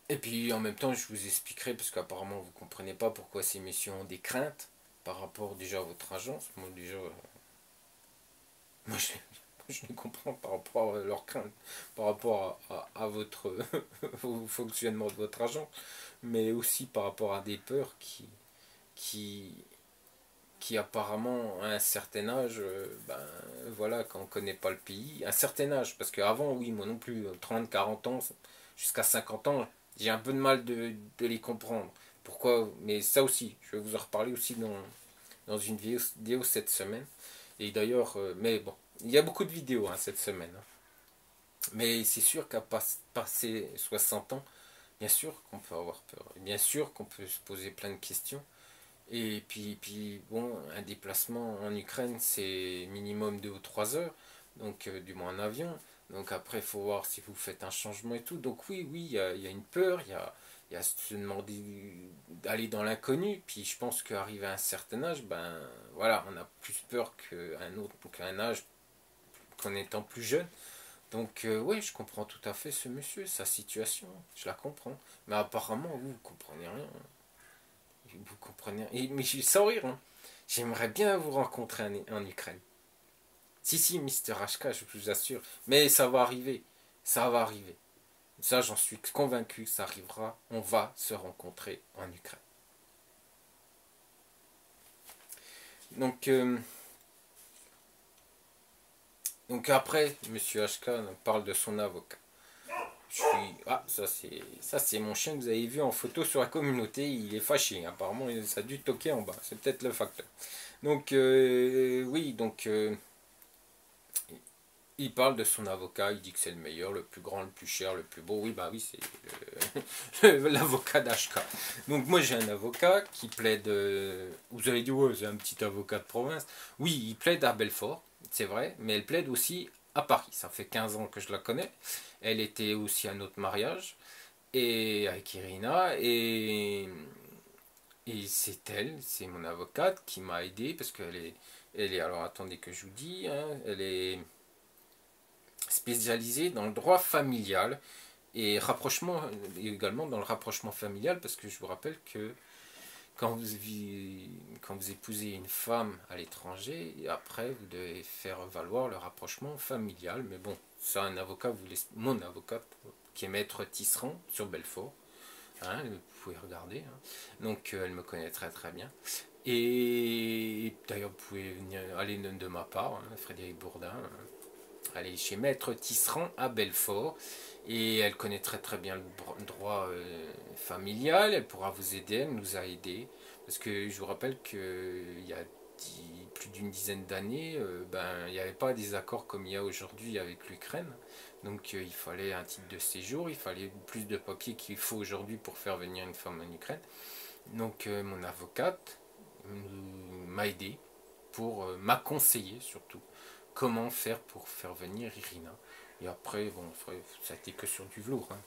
Et puis en même temps, je vous expliquerai, parce qu'apparemment vous ne comprenez pas pourquoi ces messieurs ont des craintes par rapport déjà à votre agence. Moi déjà, moi je les comprends par rapport à leurs craintes, par rapport à votre au fonctionnement de votre agence, mais aussi par rapport à des peurs qui, qui apparemment à un certain âge, ben voilà, quand on connaît pas le pays, un certain âge, parce qu'avant, oui, moi non plus, 30, 40 ans, jusqu'à 50 ans, j'ai un peu de mal de les comprendre. Pourquoi? Mais ça aussi, je vais vous en reparler aussi dans une vidéo cette semaine. Et d'ailleurs, mais bon, il y a beaucoup de vidéos hein, cette semaine. Hein. Mais c'est sûr qu'à passer 60 ans, bien sûr qu'on peut avoir peur. Et bien sûr qu'on peut se poser plein de questions. Et puis bon, un déplacement en Ukraine, c'est minimum 2 ou 3 heures, donc du moins en avion. Donc après, il faut voir si vous faites un changement et tout. Donc oui, il y a une peur, il y a se demander d'aller dans l'inconnu. Puis je pense qu'arrivé à un certain âge, ben voilà, on a plus peur qu'à un âge qu'en étant plus jeune. Donc oui, je comprends tout à fait ce monsieur, sa situation, je la comprends. Mais apparemment, vous comprenez rien. Vous comprenez. Mais sans rire, hein. J'aimerais bien vous rencontrer en Ukraine. Si, si, Mister HK, je vous assure. Mais ça va arriver. Ça va arriver. Ça, j'en suis convaincu, ça arrivera. On va se rencontrer en Ukraine. Donc, donc après, Monsieur HK parle de son avocat. Ah, ça c'est mon chien que vous avez vu en photo sur la communauté. Il est fâché. Apparemment, ça a dû toquer en bas. C'est peut-être le facteur. Donc, oui, donc il parle de son avocat, il dit que c'est le meilleur, le plus grand, le plus cher, le plus beau. Oui, bah oui, c'est l'avocat d'HK. Donc moi j'ai un avocat qui plaide... vous avez dit, ouais, c'est un petit avocat de province. Oui, il plaide à Belfort, c'est vrai, mais elle plaide aussi à Paris. Ça fait 15 ans que je la connais. Elle était aussi à notre mariage, et avec Irina, et c'est elle, c'est mon avocate qui m'a aidé, parce elle est, alors attendez que je vous dis, hein, elle est spécialisée dans le droit familial et rapprochement également dans le rapprochement familial parce que je vous rappelle que quand vous épousez une femme à l'étranger, après vous devez faire valoir le rapprochement familial. Mais bon, ça un avocat, mon avocat qui est maître Tisserand sur Belfort, hein, vous pouvez regarder. Hein. Donc elle me connaît très très bien. Et d'ailleurs vous pouvez venir aller de ma part, hein, Frédéric Bourdin. Hein. Elle est chez Maître Tisserand à Belfort. Et elle connaît très très bien le droit familial. Elle pourra vous aider, elle nous a aidés. Parce que je vous rappelle qu'il y a plus d'une dizaine d'années, il n'y avait pas des accords comme il y a aujourd'hui avec l'Ukraine. Donc il fallait un titre de séjour, il fallait plus de papiers qu'il faut aujourd'hui pour faire venir une femme en Ukraine. Donc mon avocate m'a aidé, m'a conseillé surtout comment faire pour faire venir Irina. Et après, bon, ça a été que sur du velours, hein,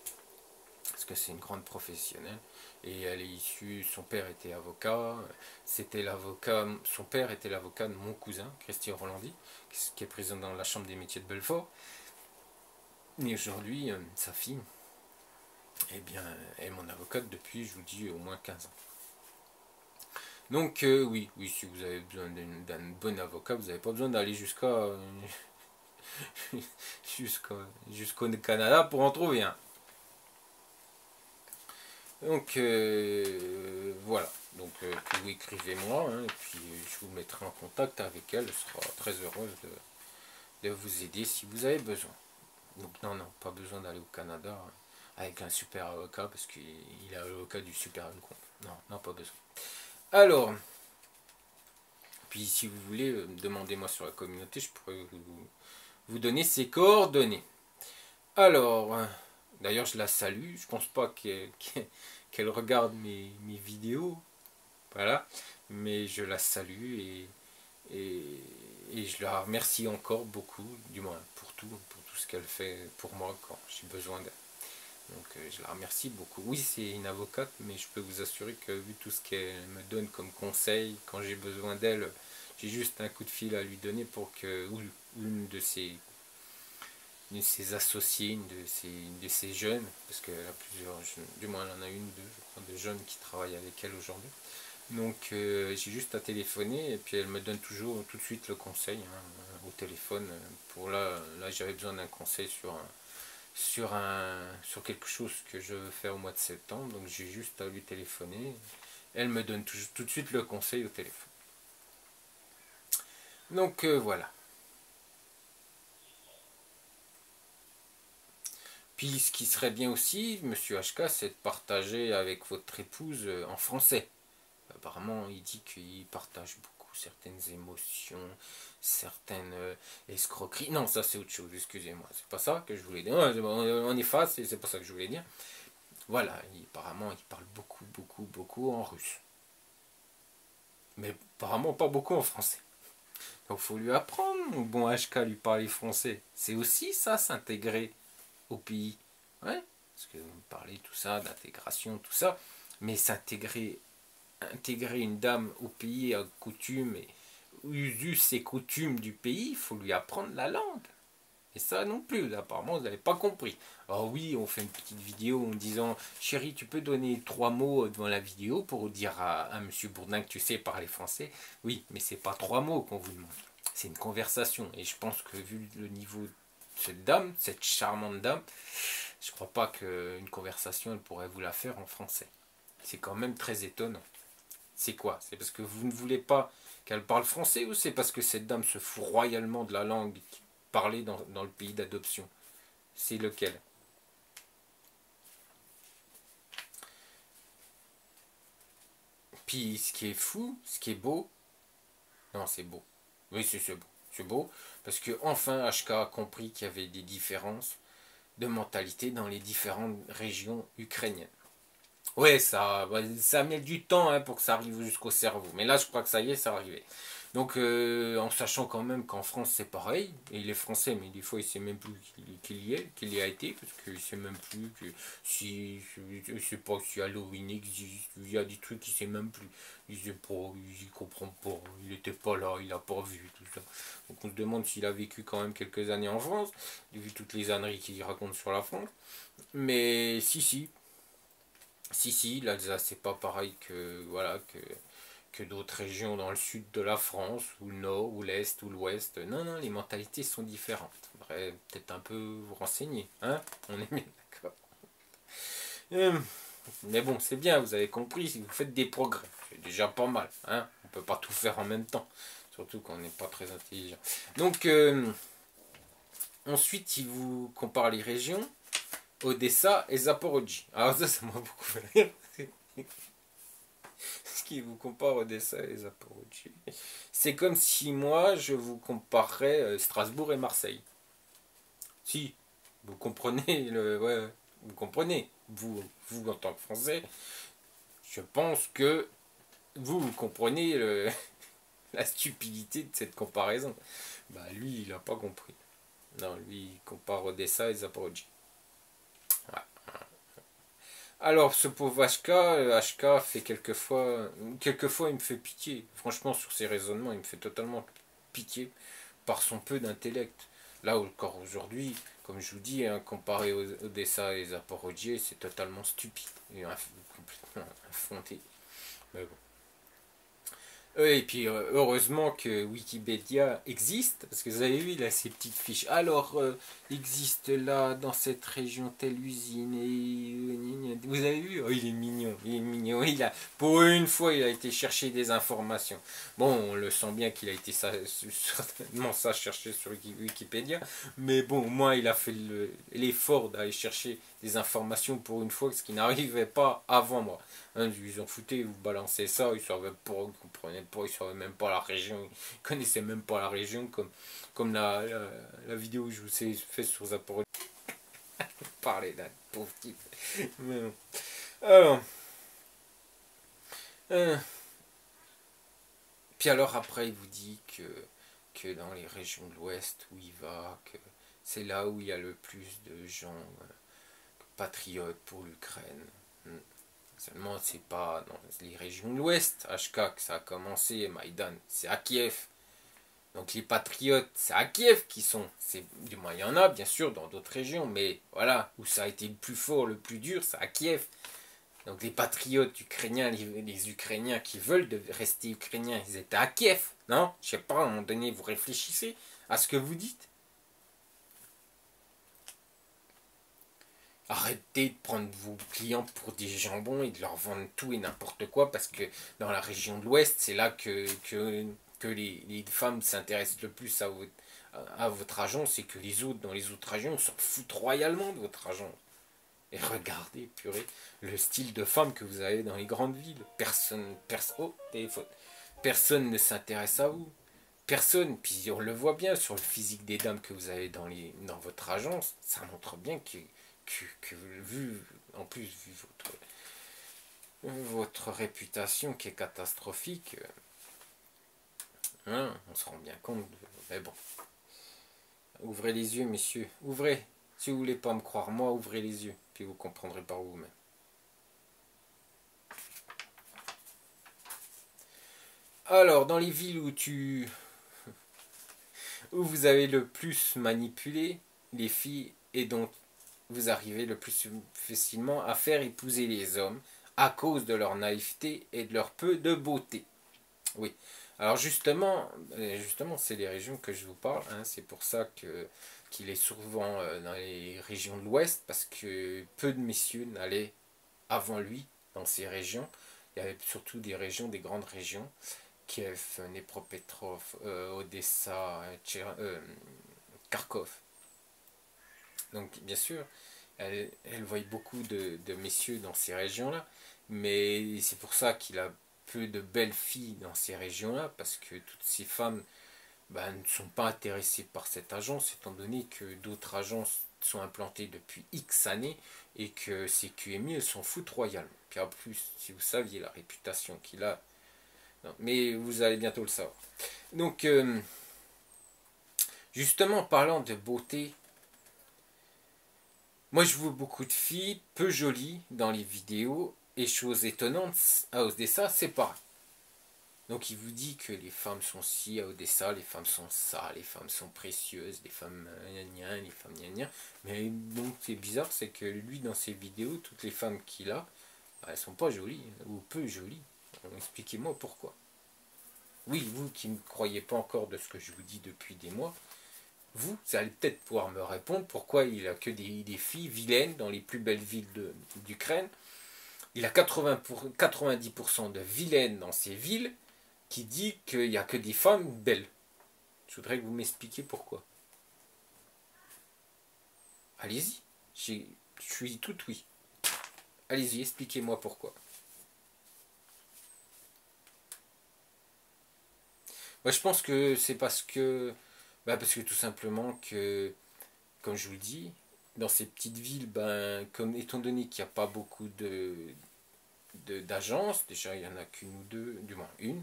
parce que c'est une grande professionnelle. Et elle est issue, son père était avocat, son père était l'avocat de mon cousin, Christian Rolandi, qui est président de la Chambre des métiers de Belfort. Et aujourd'hui, sa fille, eh bien, est mon avocate depuis, je vous dis, au moins 15 ans. Donc oui, si vous avez besoin d'un bon avocat, vous n'avez pas besoin d'aller jusqu'au Canada pour en trouver un. Donc voilà, donc vous écrivez-moi, hein, et puis je vous mettrai en contact avec elle, elle sera très heureuse de vous aider si vous avez besoin. Donc non, pas besoin d'aller au Canada avec un super avocat, parce qu'il a l'avocat du super avocat. Non, pas besoin. Alors, puis si vous voulez, demandez-moi sur la communauté, je pourrais vous donner ses coordonnées. Alors, d'ailleurs je la salue, je pense pas qu'elle regarde mes vidéos, voilà, mais je la salue et je la remercie encore beaucoup, du moins pour tout ce qu'elle fait pour moi quand j'ai besoin d'elle. Donc je la remercie beaucoup. Oui, c'est une avocate, mais je peux vous assurer que vu tout ce qu'elle me donne comme conseil, quand j'ai besoin d'elle, j'ai juste un coup de fil à lui donner pour que une de ses associés, une de ses jeunes, parce qu'elle a plusieurs jeunes, du moins elle en a une ou deux, je crois, de jeunes qui travaillent avec elle aujourd'hui. Donc j'ai juste à téléphoner et puis elle me donne toujours tout de suite le conseil, hein, au téléphone. Pour là j'avais besoin d'un conseil sur quelque chose que je veux faire au mois de septembre, donc j'ai juste à lui téléphoner. Elle me donne tout de suite le conseil au téléphone. Donc voilà. Puis ce qui serait bien aussi, monsieur HK, c'est de partager avec votre épouse en français. Apparemment, il dit qu'il partage beaucoup certaines émotions, certaines escroqueries. Non, ça c'est autre chose, excusez-moi. C'est pas ça que je voulais dire. On efface, et c'est pas ça que je voulais dire. Voilà, apparemment, il parle beaucoup en russe. Mais apparemment pas beaucoup en français. Donc faut lui apprendre, mon bon HK, lui parler français. C'est aussi ça, s'intégrer au pays. Ouais, parce que vous parlez tout ça, d'intégration, tout ça. Mais intégrer une dame au pays, à coutumes et us et coutumes du pays, il faut lui apprendre la langue. Et ça non plus, apparemment, vous n'avez pas compris. Alors oui, on fait une petite vidéo en disant « Chérie, tu peux donner 3 mots devant la vidéo pour dire à monsieur Bourdin que tu sais parler français ?» Oui, mais c'est pas 3 mots qu'on vous demande. C'est une conversation. Et je pense que vu le niveau de cette dame, cette charmante dame, je crois pas qu'une conversation, elle pourrait vous la faire en français. C'est quand même très étonnant. C'est quoi? C'est parce que vous ne voulez pas qu'elle parle français ou c'est parce que cette dame se fout royalement de la langue parlée dans le pays d'adoption? C'est lequel? Puis ce qui est fou, ce qui est beau, non c'est beau, oui c'est beau, parce que enfin HK a compris qu'il y avait des différences de mentalité dans les différentes régions ukrainiennes. Ouais, ça met du temps, hein, pour que ça arrive jusqu'au cerveau. Mais là, je crois que ça y est, ça arrivé. Donc, en sachant quand même qu'en France, c'est pareil. Et il est français, mais des fois, il sait même plus qu'il y a été. Parce qu'il sait même plus que si... Je sais pas si Halloween existe. Il y a des trucs qu'il sait même plus. Il sait pas, il comprend pas. Il était pas là, il a pas vu, tout ça. Donc, on se demande s'il a vécu quand même quelques années en France. Vu toutes les âneries qu'il raconte sur la France. Mais si, l'Alsace c'est pas pareil que d'autres régions dans le sud de la France, ou le nord, ou l'est, ou l'ouest. Non, les mentalités sont différentes. Bref, peut-être un peu vous renseigner, hein? On est bien d'accord. Mais bon, c'est bien, vous avez compris, si vous faites des progrès, c'est déjà pas mal, hein? On peut pas tout faire en même temps, surtout qu'on n'est pas très intelligent. Donc, ensuite, il vous compare les régions, Odessa et Zaporozhye. Alors ça m'a beaucoup fait rire. Ce qui vous compare Odessa et Zaporozhye. C'est comme si moi, je vous comparerais Strasbourg et Marseille. Si, vous comprenez ouais, vous comprenez. Vous, en tant que Français, je pense que vous comprenez la stupidité de cette comparaison. Bah lui, il n'a pas compris. Non, lui, il compare Odessa et Zaporozhye. Ouais. Alors, ce pauvre HK fait quelquefois il me fait pitié. Franchement, sur ses raisonnements, il me fait totalement pitié par son peu d'intellect. Là, encore aujourd'hui, comme je vous dis, hein, comparé Odessa et Zaporozhye, c'est totalement stupide et complètement infondé. Mais bon. Et puis heureusement que Wikipédia existe, parce que vous avez vu là ces petites fiches. Alors, existe là dans cette région telle usine et vous avez vu, oh, il est mignon, il est mignon. Pour une fois, il a été chercher des informations. Bon, on le sent bien qu'il a été certainement ça chercher sur Wikipédia, mais bon, au moins il a fait l'effort d'aller chercher des informations pour une fois, ce qui n'arrivait pas avant moi. Hein, ils en foutaient, vous balancez ça, ils savaient pas, ils comprenaient pas, ils savaient même pas la région, ils connaissaient même pas la région, comme la vidéo que je vous ai fait sur Zaporozhye. Parler d'un pauvre type. Mais non. Alors, puis alors après il vous dit que dans les régions de l'Ouest où il va, que c'est là où il y a le plus de gens patriotes pour l'Ukraine. Seulement, c'est pas dans les régions de l'Ouest, HK, que ça a commencé, Maïdan, c'est à Kiev. Donc les patriotes, c'est à Kiev qui sont. Du moins, il y en a, bien sûr, dans d'autres régions, mais voilà, où ça a été le plus fort, le plus dur, c'est à Kiev. Donc les patriotes ukrainiens, les Ukrainiens qui veulent rester ukrainiens, ils étaient à Kiev, non? Je sais pas, à un moment donné, vous réfléchissez à ce que vous dites. Arrêtez de prendre vos clients pour des jambons et de leur vendre tout et n'importe quoi, parce que dans la région de l'Ouest, c'est là que les femmes s'intéressent le plus à votre agence, et que les autres, dans les autres régions, s'en foutent royalement de votre agence. Et regardez, purée, le style de femme que vous avez dans les grandes villes. Oh, téléphone. Personne ne s'intéresse à vous. Personne. Puis on le voit bien sur le physique des dames que vous avez dans votre agence. Ça montre bien vu, en plus, vu votre réputation qui est catastrophique, hein, on se rend bien compte. Mais bon. Ouvrez les yeux, messieurs. Ouvrez. Si vous voulez pas me croire, moi, ouvrez les yeux. Puis vous comprendrez par vous-même. Alors, dans les villes où vous avez le plus manipulé les filles et dont vous arrivez le plus facilement à faire épouser les hommes à cause de leur naïveté et de leur peu de beauté. Oui. Alors justement c'est les régions que je vous parle. Hein, c'est pour ça qu'il est souvent dans les régions de l'Ouest, parce que peu de messieurs n'allaient avant lui dans ces régions. Il y avait surtout des régions, des grandes régions, Kiev, Dnepropetrovsk, Odessa, Kharkov. Donc bien sûr, elle voit beaucoup de messieurs dans ces régions-là, mais c'est pour ça qu'il a peu de belles filles dans ces régions-là, parce que toutes ces femmes ne sont pas intéressées par cette agence, étant donné que d'autres agences sont implantées depuis X années et que ces QMI elles s'en foutent royalement. Puis en plus, si vous saviez la réputation qu'il a, non, mais vous allez bientôt le savoir. Donc, justement, parlant de beauté, moi je vois beaucoup de filles peu jolies dans les vidéos, et chose étonnante, à Odessa, c'est pareil. Donc il vous dit que les femmes sont ci, à Odessa, les femmes sont ça, les femmes sont précieuses, les femmes gna les femmes gna. Mais donc c'est bizarre, c'est que lui dans ses vidéos, toutes les femmes qu'il a, elles sont pas jolies, ou peu jolies. Expliquez-moi pourquoi. Oui, vous qui ne croyez pas encore de ce que je vous dis depuis des mois, vous allez peut-être pouvoir me répondre pourquoi il a que des filles vilaines dans les plus belles villes d'Ukraine. Il a 90% de vilaines dans ces villes, qui dit qu'il n'y a que des femmes belles. Je voudrais que vous m'expliquiez pourquoi. Allez-y, je suis tout oui. Allez-y, expliquez-moi pourquoi. Moi, je pense que c'est parce que tout simplement que, comme je vous le dis, dans ces petites villes, comme étant donné qu'il n'y a pas beaucoup d'agences, déjà il n'y en a qu'une ou deux, du moins une,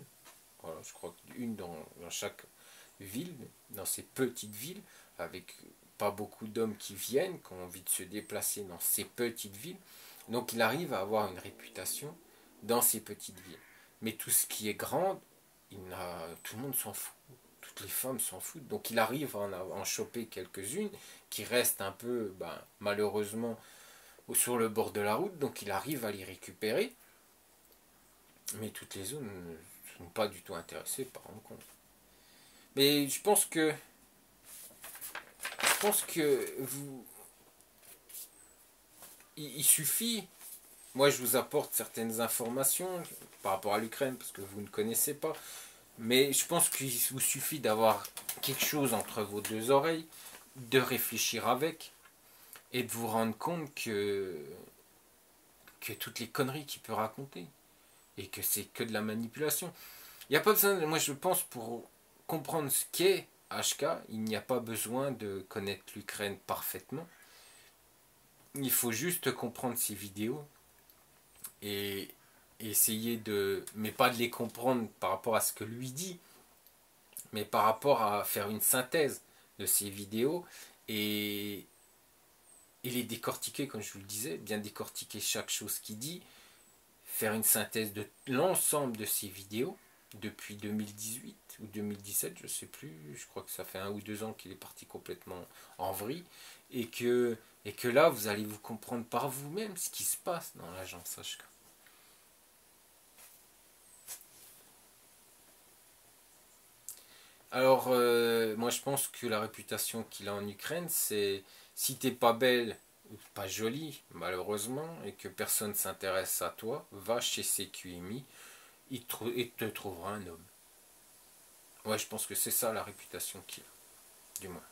voilà, je crois qu'une dans chaque ville, dans ces petites villes, avec pas beaucoup d'hommes qui viennent, qui ont envie de se déplacer dans ces petites villes. Donc il arrive à avoir une réputation dans ces petites villes. Mais tout ce qui est grand, tout le monde s'en fout. Toutes les femmes s'en foutent. Donc il arrive à en choper quelques-unes qui restent un peu, malheureusement, sur le bord de la route. Donc il arrive à les récupérer. Mais toutes les autres ne sont pas du tout intéressées par rencontre. Mais je pense que il suffit. Moi, je vous apporte certaines informations par rapport à l'Ukraine parce que vous ne connaissez pas. Mais je pense qu'il vous suffit d'avoir quelque chose entre vos deux oreilles, de réfléchir avec et de vous rendre compte que toutes les conneries qu'il peut raconter et que c'est que de la manipulation. Il n'y a pas besoin, moi je pense, pour comprendre ce qu'est HK, il n'y a pas besoin de connaître l'Ukraine parfaitement. Il faut juste comprendre ses vidéos et essayer mais pas de les comprendre par rapport à ce que lui dit, mais par rapport à faire une synthèse de ses vidéos et les décortiquer, comme je vous le disais, bien décortiquer chaque chose qu'il dit, faire une synthèse de l'ensemble de ses vidéos depuis 2018 ou 2017, je sais plus, je crois que ça fait 1 ou 2 ans qu'il est parti complètement en vrille, et que là vous allez vous comprendre par vous-même ce qui se passe dans l'agence HK. Alors moi je pense que la réputation qu'il a en Ukraine, c'est si t'es pas belle ou pas jolie malheureusement et que personne s'intéresse à toi, va chez CQMI, il te trouvera un homme. Ouais, je pense que c'est ça la réputation qu'il a, du moins.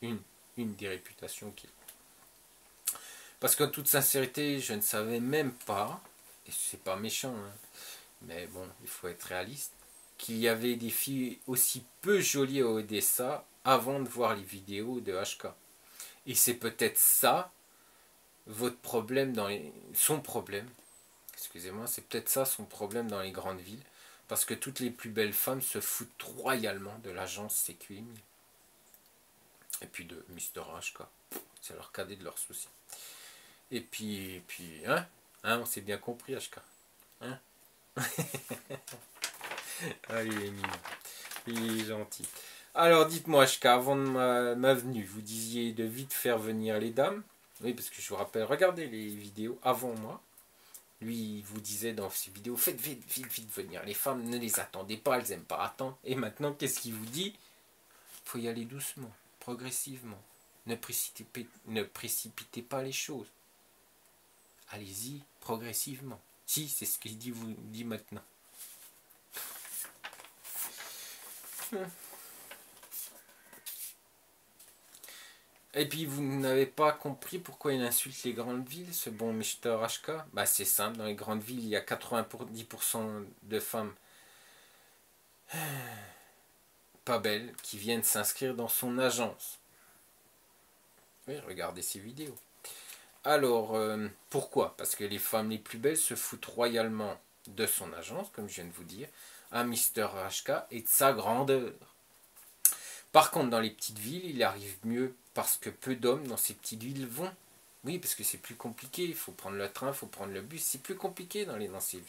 Une, une des réputations qu'il a. Parce qu'en toute sincérité, je ne savais même pas, et c'est pas méchant, hein, mais bon, il faut être réaliste, qu'il y avait des filles aussi peu jolies à Odessa avant de voir les vidéos de HK. Et c'est peut-être ça, votre problème son problème, excusez-moi, c'est peut-être ça son problème dans les grandes villes, parce que toutes les plus belles femmes se foutent royalement de l'agence CQM et puis de Mister HK. C'est leur cadet de leurs soucis. Et puis on s'est bien compris HK. Hein. Ah, il est mignon. Il est gentil. Alors dites-moi HK, avant de ma venue, vous disiez de vite faire venir les dames. Oui, parce que je vous rappelle, regardez les vidéos avant moi. Lui, il vous disait dans ses vidéos, faites vite, vite, vite venir. Les femmes, ne les attendez pas, elles n'aiment pas attendre. Et maintenant, qu'est-ce qu'il vous dit? Il faut y aller doucement, progressivement. Ne précipitez pas les choses. Allez-y, progressivement. Si, c'est ce qu'il vous dit maintenant. Et puis vous n'avez pas compris pourquoi il insulte les grandes villes, ce bon Mr. HK. Bah c'est simple, dans les grandes villes, il y a 90% de femmes pas belles qui viennent s'inscrire dans son agence. Oui, regardez ces vidéos. Alors, pourquoi? Parce que les femmes les plus belles se foutent royalement de son agence, comme je viens de vous dire, à Mr. HK et de sa grandeur. Par contre, dans les petites villes, il arrive mieux parce que peu d'hommes dans ces petites villes vont. Oui, parce que c'est plus compliqué, il faut prendre le train, il faut prendre le bus, c'est plus compliqué dans ces villes.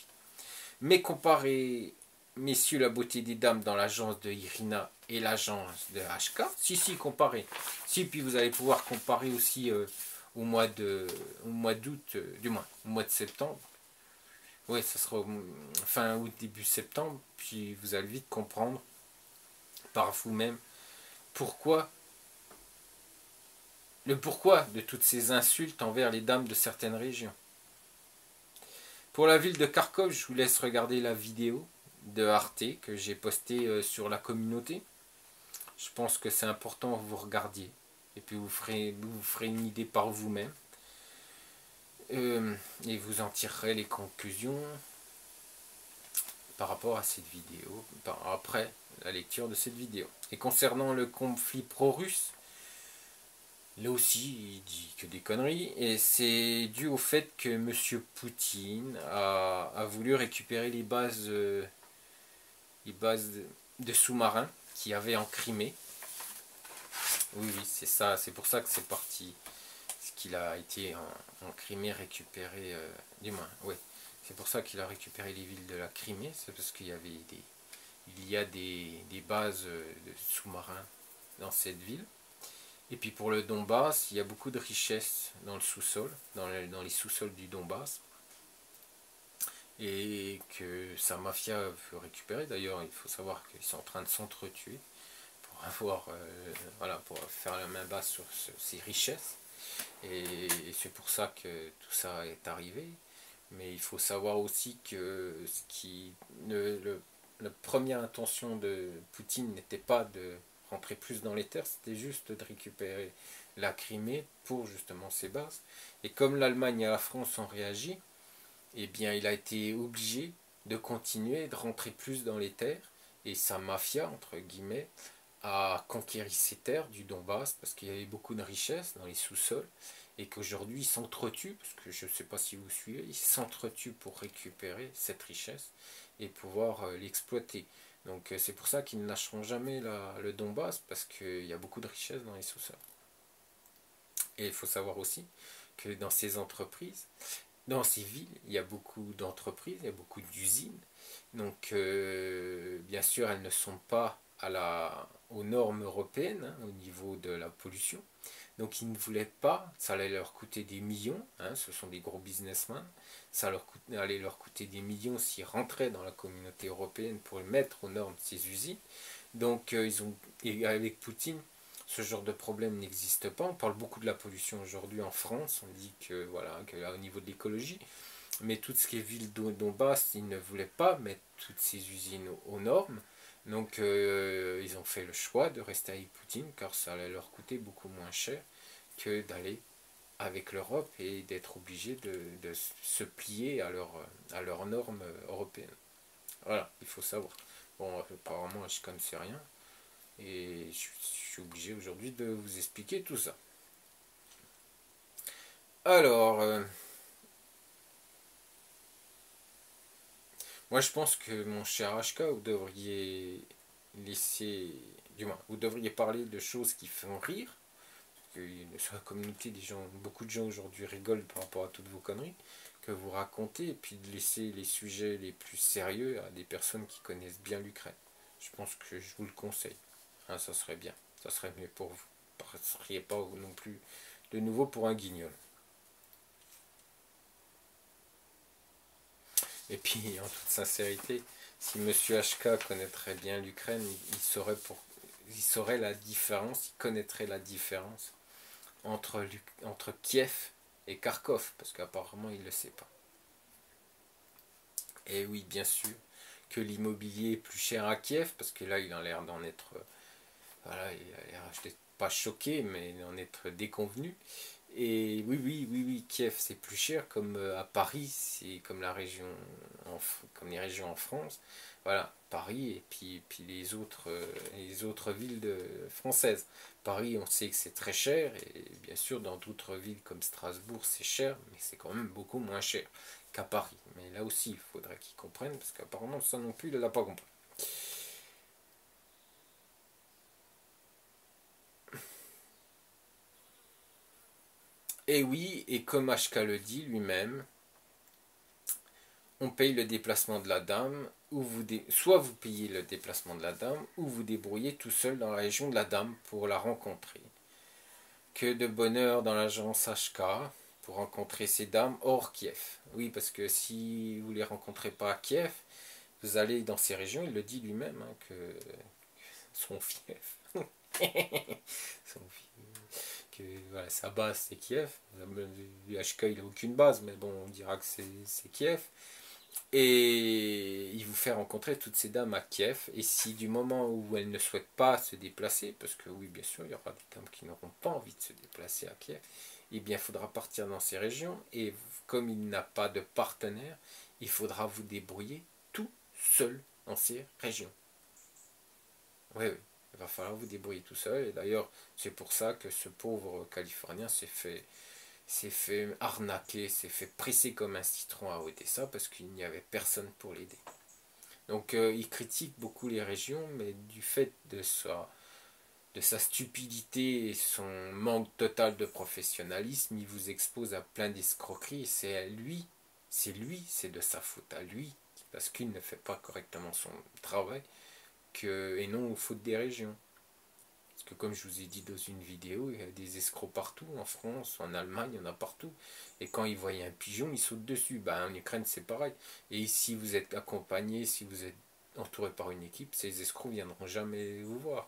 Mais comparez, messieurs, la beauté des dames dans l'agence de Irina et l'agence de HK, si, comparez. Si, puis vous allez pouvoir comparer aussi au mois d'août, du moins, au mois de septembre. Oui, ça sera fin août, début septembre, puis vous allez vite comprendre par vous-même le pourquoi de toutes ces insultes envers les dames de certaines régions. Pour la ville de Kharkov, je vous laisse regarder la vidéo de Arte que j'ai postée sur la communauté. Je pense que c'est important que vous regardiez. et puis vous ferez une idée par vous-même. Et vous en tirerez les conclusions par rapport à cette vidéo, après la lecture de cette vidéo. Et concernant le conflit pro-russe, là aussi il dit que des conneries, et c'est dû au fait que M. Poutine a voulu récupérer les bases de sous-marins qu'il y avait en Crimée. Oui, c'est ça, c'est pour ça que c'est parti. Ce qu'il a été en Crimée récupéré, du moins, oui. C'est pour ça qu'il a récupéré les villes de la Crimée, c'est parce qu'il y avait des bases de sous-marins dans cette ville. Et puis pour le Donbass, il y a beaucoup de richesses dans le sous-sol, dans les sous-sols du Donbass. Et que sa mafia veut récupérer. D'ailleurs, il faut savoir qu'ils sont en train de s'entretuer pour avoir, voilà, pour faire la main basse sur ces richesses. Et c'est pour ça que tout ça est arrivé. Mais il faut savoir aussi que la première intention de Poutine n'était pas de rentrer plus dans les terres, c'était juste de récupérer la Crimée pour justement ses bases. Et comme l'Allemagne et la France ont réagi, eh bien il a été obligé de continuer, de rentrer plus dans les terres, et sa mafia, entre guillemets, a conquéri ces terres du Donbass, parce qu'il y avait beaucoup de richesses dans les sous-sols, et qu'aujourd'hui ils s'entretuent, parce que je ne sais pas si vous suivez, ils s'entretuent pour récupérer cette richesse et pouvoir l'exploiter. Donc c'est pour ça qu'ils ne lâcheront jamais le Donbass, parce qu'il y a beaucoup de richesses dans les sous-sols. Et il faut savoir aussi que dans ces entreprises, dans ces villes, il y a beaucoup d'entreprises, il y a beaucoup d'usines. Donc bien sûr, elles ne sont pas aux normes européennes, hein, au niveau de la pollution. Donc ils ne voulaient pas, ça allait leur coûter des millions, hein, ce sont des gros businessmen, allait leur coûter des millions s'ils rentraient dans la communauté européenne pour mettre aux normes ces usines. Donc et avec Poutine, ce genre de problème n'existe pas. On parle beaucoup de la pollution aujourd'hui en France, on dit que voilà, au niveau de l'écologie, mais tout ce qui est ville Donbass, ils ne voulaient pas mettre toutes ces usines aux normes. Donc ils ont fait le choix de rester avec Poutine car ça allait leur coûter beaucoup moins cher que d'aller avec l'Europe et d'être obligés de se plier à leurs normes européennes. Voilà, il faut savoir. Bon, apparemment, je ne connaissais rien et je suis obligé aujourd'hui de vous expliquer tout ça. Alors, moi je pense que mon cher HK, vous devriez laisser, du moins, vous devriez parler de choses qui font rire. Que sur la communauté, beaucoup de gens aujourd'hui rigolent par rapport à toutes vos conneries que vous racontez, et puis de laisser les sujets les plus sérieux à des personnes qui connaissent bien l'Ukraine. Je pense que je vous le conseille. Hein, ça serait bien. Ça serait mieux pour vous. Vous ne seriez pas non plus de nouveau pour un guignol. Et puis, en toute sincérité, si Monsieur HK connaîtrait bien l'Ukraine, il saurait la différence, il connaîtrait la différence entre Kiev et Kharkov, parce qu'apparemment il ne le sait pas. Et oui, bien sûr, que l'immobilier est plus cher à Kiev, parce que là il a l'air d'en être, voilà, il a l'air pas choqué, mais d'en être déconvenu. Et oui, Kiev c'est plus cher, comme à Paris, c'est comme comme les régions en France. Voilà, Paris et puis les autres villes françaises. Paris, on sait que c'est très cher, et bien sûr dans d'autres villes comme Strasbourg c'est cher, mais c'est quand même beaucoup moins cher qu'à Paris. Mais là aussi, il faudrait qu'ils comprennent, parce qu'apparemment ça non plus, il ne l'a pas compris. Et oui, et comme HK le dit lui-même, on paye le déplacement de la dame, soit vous payez le déplacement de la dame, ou vous débrouillez tout seul dans la région de la dame pour la rencontrer. Que de bonheur dans l'agence HK pour rencontrer ces dames hors Kiev. Oui, parce que si vous ne les rencontrez pas à Kiev, vous allez dans ces régions, il le dit lui-même, hein, que son fief. Que voilà, sa base c'est Kiev. Le HK il n'a aucune base, mais bon, on dira que c'est Kiev. Et il vous fait rencontrer toutes ces dames à Kiev. Et si du moment où elles ne souhaitent pas se déplacer, parce que oui, bien sûr, il y aura des dames qui n'auront pas envie de se déplacer à Kiev, eh bien, il faudra partir dans ces régions. Et comme il n'a pas de partenaire, il faudra vous débrouiller tout seul dans ces régions. Oui, oui, il va falloir vous débrouiller tout seul. Et d'ailleurs, c'est pour ça que ce pauvre Californien s'est fait arnaquer, s'est fait presser comme un citron à Odessa parce qu'il n'y avait personne pour l'aider. Donc il critique beaucoup les régions, mais du fait de sa stupidité et son manque total de professionnalisme, il vous expose à plein d'escroqueries. C'est de sa faute à lui, parce qu'il ne fait pas correctement son travail, et non aux fautes des régions. Parce que comme je vous ai dit dans une vidéo, il y a des escrocs partout, en France, en Allemagne, il y en a partout. Et quand ils voient un pigeon, ils sautent dessus. En Ukraine, c'est pareil. Et si vous êtes accompagné, si vous êtes entouré par une équipe, ces escrocs ne viendront jamais vous voir.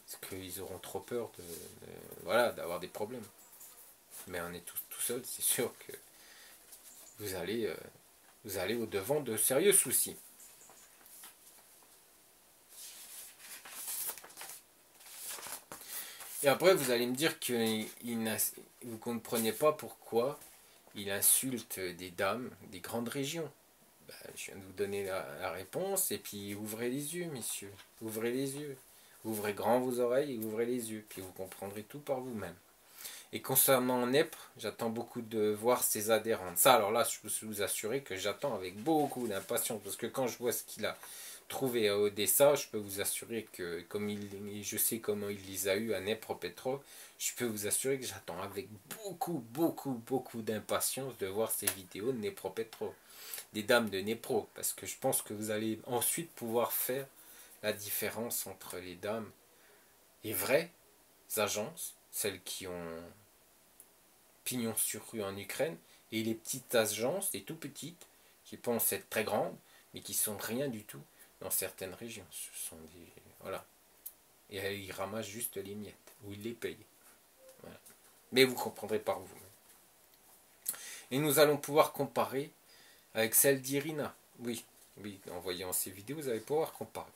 Parce qu'ils auront trop peur d'avoir des problèmes. Mais on est tous tout seul, c'est sûr que vous allez au-devant de sérieux soucis. Et après, vous allez me dire que vous ne comprenez pas pourquoi il insulte des dames des grandes régions. Je viens de vous donner la réponse, et puis ouvrez les yeux, messieurs. Ouvrez les yeux. Ouvrez grand vos oreilles et ouvrez les yeux, puis vous comprendrez tout par vous-même. Et concernant Nèpres, j'attends beaucoup de voir ses adhérentes. Ça, alors là, je peux vous assurer que j'attends avec beaucoup d'impatience, parce que quand je vois ce qu'il a trouvé à Odessa, je peux vous assurer que, comme je sais comment il les a eu à Dnepropetrovsk, je peux vous assurer que j'attends avec beaucoup, beaucoup, beaucoup d'impatience de voir ces vidéos de Dnepropetrovsk, des dames de Dnepro, parce que je pense que vous allez ensuite pouvoir faire la différence entre les dames, les vraies agences, celles qui ont pignon sur rue en Ukraine, et les petites agences, les tout petites, qui pensent être très grandes, mais qui sont rien du tout dans certaines régions. Ce sont des. Voilà. Et ils ramassent juste les miettes, ou ils les payent. Voilà. Mais vous comprendrez par vous. Et nous allons pouvoir comparer avec celle d'Irina. Oui, oui, en voyant ces vidéos, vous allez pouvoir comparer.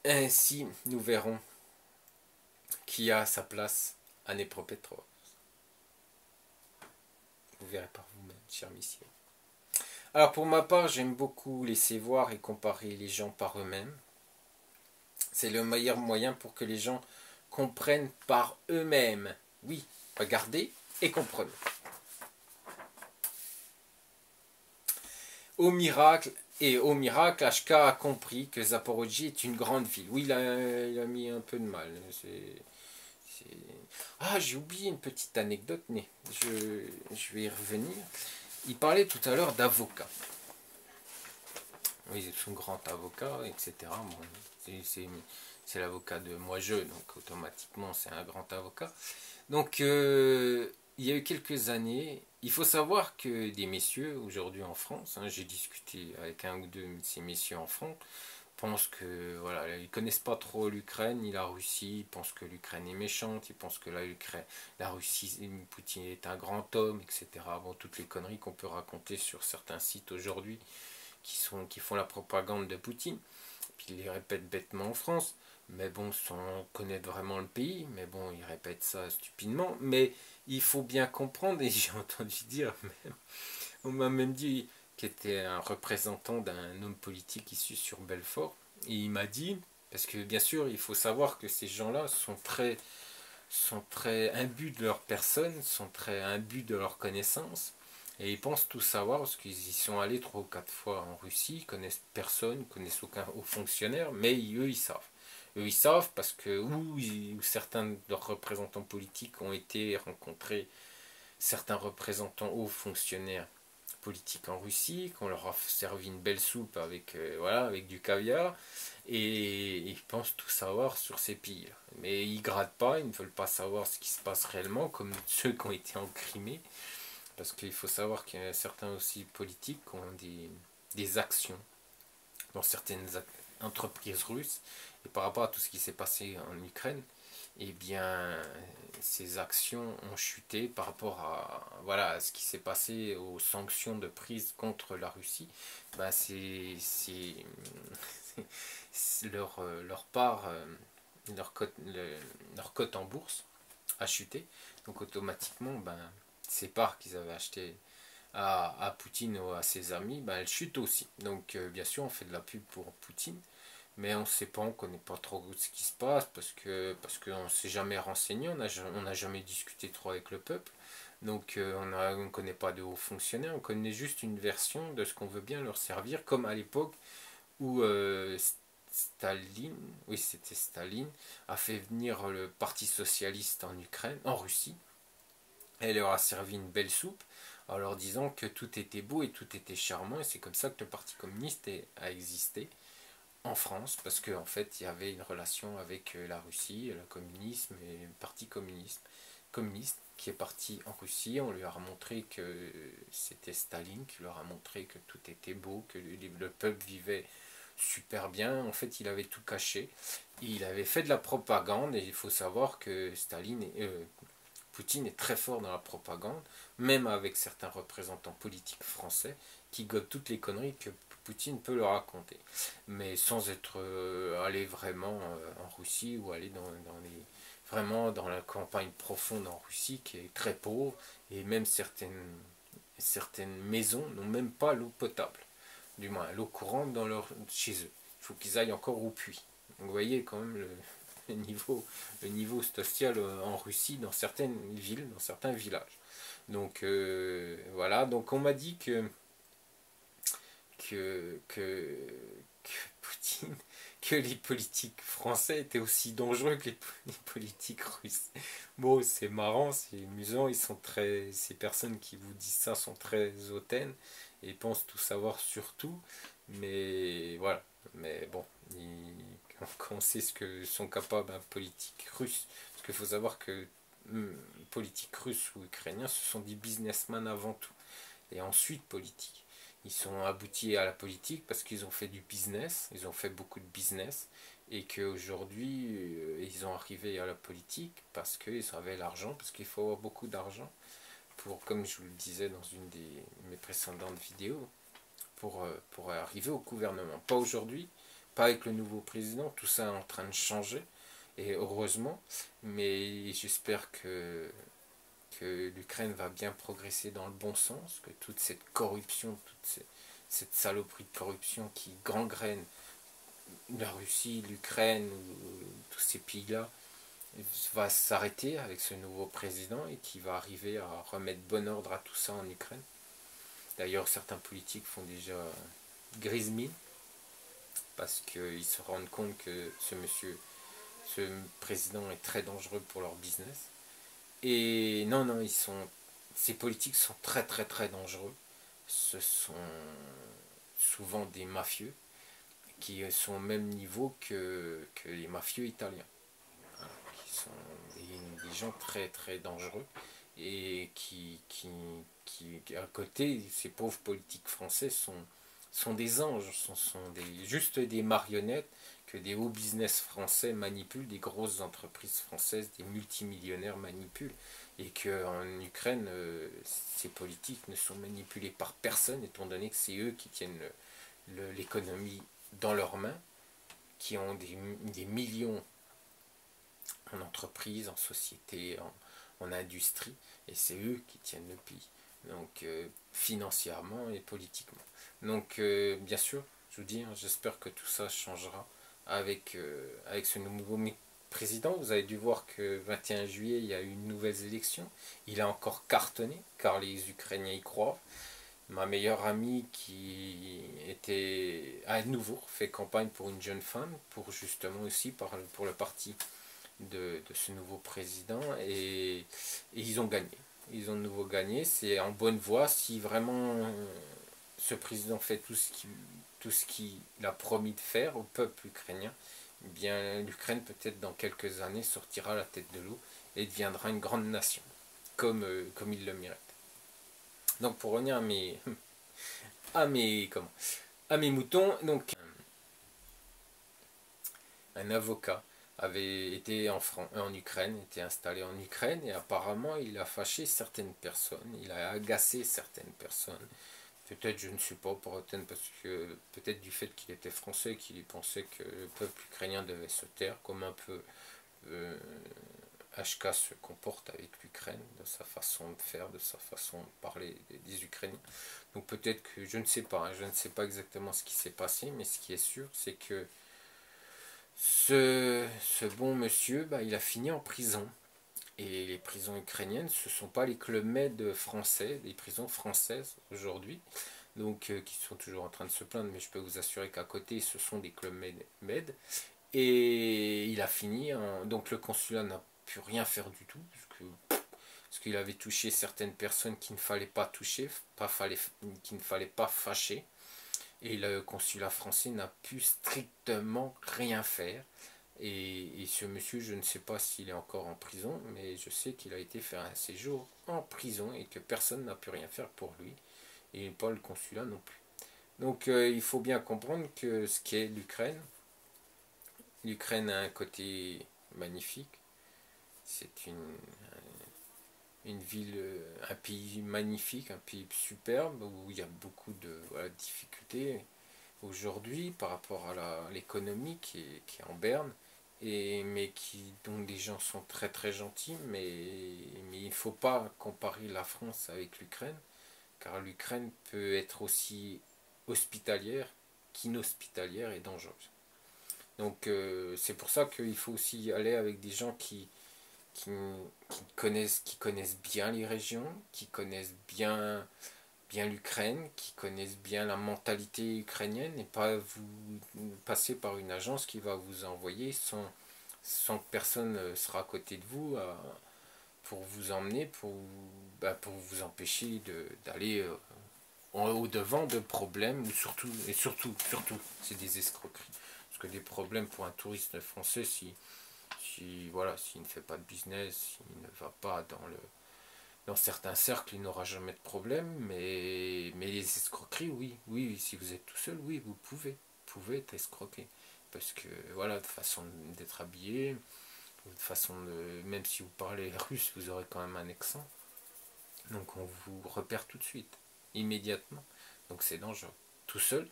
Ainsi, nous verrons qui a sa place à Dnepropetrovsk. Vous verrez par vous-même, cher messieurs. Alors pour ma part, j'aime beaucoup laisser voir et comparer les gens par eux-mêmes. C'est le meilleur moyen pour que les gens comprennent par eux-mêmes. Oui, regardez et comprenez. Au miracle, HK a compris que Zaporozhye est une grande ville. Oui, il a mis un peu de mal. Ah, j'ai oublié une petite anecdote, mais je vais y revenir. Il parlait tout à l'heure d'avocat. Oui, son grand avocat, etc. Bon, c'est l'avocat de moi je, donc automatiquement c'est un grand avocat. Donc il y a eu quelques années, il faut savoir que des messieurs aujourd'hui en France, j'ai discuté avec un ou deux de ces messieurs en France, pensent que voilà, ils connaissent pas trop l'Ukraine ni la Russie, ils pensent que l'Ukraine est méchante, ils pensent que la Russie, Poutine est un grand homme, etc. Bon, toutes les conneries qu'on peut raconter sur certains sites aujourd'hui qui font la propagande de Poutine, puis ils les répètent bêtement en France, mais bon, sans connaître vraiment le pays, mais bon, ils répètent ça stupidement, mais il faut bien comprendre, et j'ai entendu dire, même, on m'a même dit qu'il était un représentant d'un homme politique issu sur Belfort, et il m'a dit, parce que bien sûr, il faut savoir que ces gens-là sont très imbus de leur personne, sont très imbus de leurs connaissances, et ils pensent tout savoir parce qu'ils y sont allés 3 ou 4 fois en Russie, ils connaissent personne, ils connaissent aucun haut fonctionnaire, mais eux ils savent. Eux ils savent parce que ou certains de leurs représentants politiques ont été rencontrer certains représentants hauts fonctionnaires politiques en Russie, qu'on leur a servi une belle soupe avec du caviar, et ils pensent tout savoir sur ces pays. Mais ils grattent pas, ils ne veulent pas savoir ce qui se passe réellement, comme ceux qui ont été en Crimée, parce qu'il faut savoir qu'il y a certains aussi politiques qui ont des actions dans certaines entreprises russes, et par rapport à tout ce qui s'est passé en Ukraine, eh bien, ses actions ont chuté par rapport à, voilà, à ce qui s'est passé aux sanctions de prise contre la Russie. Ben, leur part, leur cote en bourse a chuté. Donc automatiquement, ben, ces parts qu'ils avaient achetées à Poutine ou à ses amis, ben, elles chutent aussi. Donc bien sûr, on fait de la pub pour Poutine, mais on ne sait pas, on ne connaît pas trop ce qui se passe parce qu'on ne s'est jamais renseigné, on n'a jamais discuté trop avec le peuple. Donc on ne connaît pas de hauts fonctionnaires, on connaît juste une version de ce qu'on veut bien leur servir, comme à l'époque où Staline, oui c'était Staline, a fait venir le Parti socialiste en Ukraine, en Russie. Elle leur a servi une belle soupe en leur disant que tout était beau et tout était charmant, et c'est comme ça que le Parti communiste a existé en France, parce qu'en fait il y avait une relation avec la Russie, le communisme et le Parti communiste qui est parti en Russie. On lui a montré que c'était Staline qui leur a montré que tout était beau, que le peuple vivait super bien. En fait, il avait tout caché. Il avait fait de la propagande, et il faut savoir que Poutine est très fort dans la propagande, même avec certains représentants politiques français qui gobent toutes les conneries que Poutine peut leur raconter, mais sans être allé vraiment en Russie ou aller vraiment dans la campagne profonde en Russie qui est très pauvre, et même certaines maisons n'ont même pas l'eau potable, du moins l'eau courante chez eux. Il faut qu'ils aillent encore au puits. Donc vous voyez quand même le niveau social en Russie dans certaines villes, dans certains villages. Donc voilà, donc on m'a dit que Poutine, que les politiques français étaient aussi dangereux que les politiques russes. Bon, c'est marrant, c'est amusant, ces personnes qui vous disent ça sont très hautaines et pensent tout savoir sur tout, mais voilà, mais bon, quand on sait ce que sont capables un politique russe, parce qu'il faut savoir que politique russe ou ukrainien, ce sont des businessmen avant tout, et ensuite politique. Ils sont aboutis à la politique parce qu'ils ont fait du business, ils ont fait beaucoup de business, et qu'aujourd'hui ils ont arrivé à la politique parce qu'ils avaient l'argent, parce qu'il faut avoir beaucoup d'argent pour, comme je vous le disais dans une de mes précédentes vidéos, pour arriver au gouvernement. Pas aujourd'hui, pas avec le nouveau président, tout ça est en train de changer, et heureusement, mais j'espère que l'Ukraine va bien progresser dans le bon sens, que toute cette corruption, cette saloperie de corruption qui gangrène la Russie, l'Ukraine, tous ces pays-là, va s'arrêter avec ce nouveau président et qui va arriver à remettre bon ordre à tout ça en Ukraine. D'ailleurs, certains politiques font déjà grise mine parce qu'ils se rendent compte que ce président est très dangereux pour leur business. Et non, non, ces politiques sont très très très dangereux. Ce sont souvent des mafieux qui sont au même niveau que les mafieux italiens, hein, qui sont des gens très très dangereux, et qui à côté, ces pauvres politiques français sont des anges, juste des marionnettes que des hauts business français manipulent, des grosses entreprises françaises, des multimillionnaires manipulent, et qu'en Ukraine, ces politiques ne sont manipulés par personne, étant donné que c'est eux qui tiennent l'économie dans leurs mains, qui ont des millions en entreprises, en sociétés, en industrie, et c'est eux qui tiennent le pays, donc financièrement et politiquement. Donc bien sûr, je vous dis, hein, j'espère que tout ça changera avec ce nouveau président. Vous avez dû voir que 21 juillet, il y a eu une nouvelle élection. Il a encore cartonné, car les Ukrainiens y croient. Ma meilleure amie qui était à nouveau fait campagne pour une jeune femme, pour justement aussi pour le parti de ce nouveau président, et ils ont gagné. Ils ont de nouveau gagné, c'est en bonne voie. Si vraiment ce président fait tout ce qu'il a promis de faire au peuple ukrainien, eh bien l'Ukraine peut-être dans quelques années sortira la tête de l'eau et deviendra une grande nation, comme il le mérite. Donc pour revenir à mes moutons, donc un avocat avait été en Ukraine, était installé en Ukraine, et apparemment il a fâché certaines personnes, il a agacé certaines personnes. Peut-être, je ne sais pas, parce que peut-être du fait qu'il était français, qu'il pensait que le peuple ukrainien devait se taire, comme un peu HK se comporte avec l'Ukraine, de sa façon de faire, de sa façon de parler des Ukrainiens. Donc peut-être que, je ne sais pas, je ne sais pas exactement ce qui s'est passé, mais ce qui est sûr, c'est que ce bon monsieur, il a fini en prison. Et les prisons ukrainiennes, ce ne sont pas les clubs med français, les prisons françaises aujourd'hui, donc qui sont toujours en train de se plaindre, mais je peux vous assurer qu'à côté, ce sont des clubs med. Et il a fini, donc le consulat n'a pu rien faire du tout, parce qu'il avait touché certaines personnes qu'il ne fallait pas toucher, qu'il ne fallait pas fâcher. Et le consulat français n'a pu strictement rien faire. Et ce monsieur, je ne sais pas s'il est encore en prison, mais je sais qu'il a été faire un séjour en prison et que personne n'a pu rien faire pour lui. Et pas le consulat non plus. Donc il faut bien comprendre que ce qu'est l'Ukraine, l'Ukraine a un côté magnifique. C'est une ville, un pays magnifique, un pays superbe où il y a beaucoup de difficultés aujourd'hui par rapport à l'économie qui est en berne. Mais dont les gens sont très très gentils, mais il ne faut pas comparer la France avec l'Ukraine, car l'Ukraine peut être aussi hospitalière qu'inhospitalière et dangereuse. Donc c'est pour ça qu'il faut aussi y aller avec des gens qui, qui connaissent bien les régions, qui connaissent bien l'Ukraine, qui connaissent bien la mentalité ukrainienne, et pas vous passer par une agence qui va vous envoyer sans que personne sera à côté de vous pour vous emmener, pour vous empêcher d'aller au devant de problèmes, ou surtout, c'est des escroqueries. Parce que des problèmes pour un touriste français, s'il ne fait pas de business, s'il ne va pas dans certains cercles, il n'aura jamais de problème, mais les escroqueries, oui, si vous êtes tout seul, oui, vous pouvez être escroqué. Parce que, voilà, de façon d'être habillé, de façon de... Même si vous parlez russe, vous aurez quand même un accent. Donc on vous repère tout de suite, immédiatement. Donc c'est dangereux. Tout seul,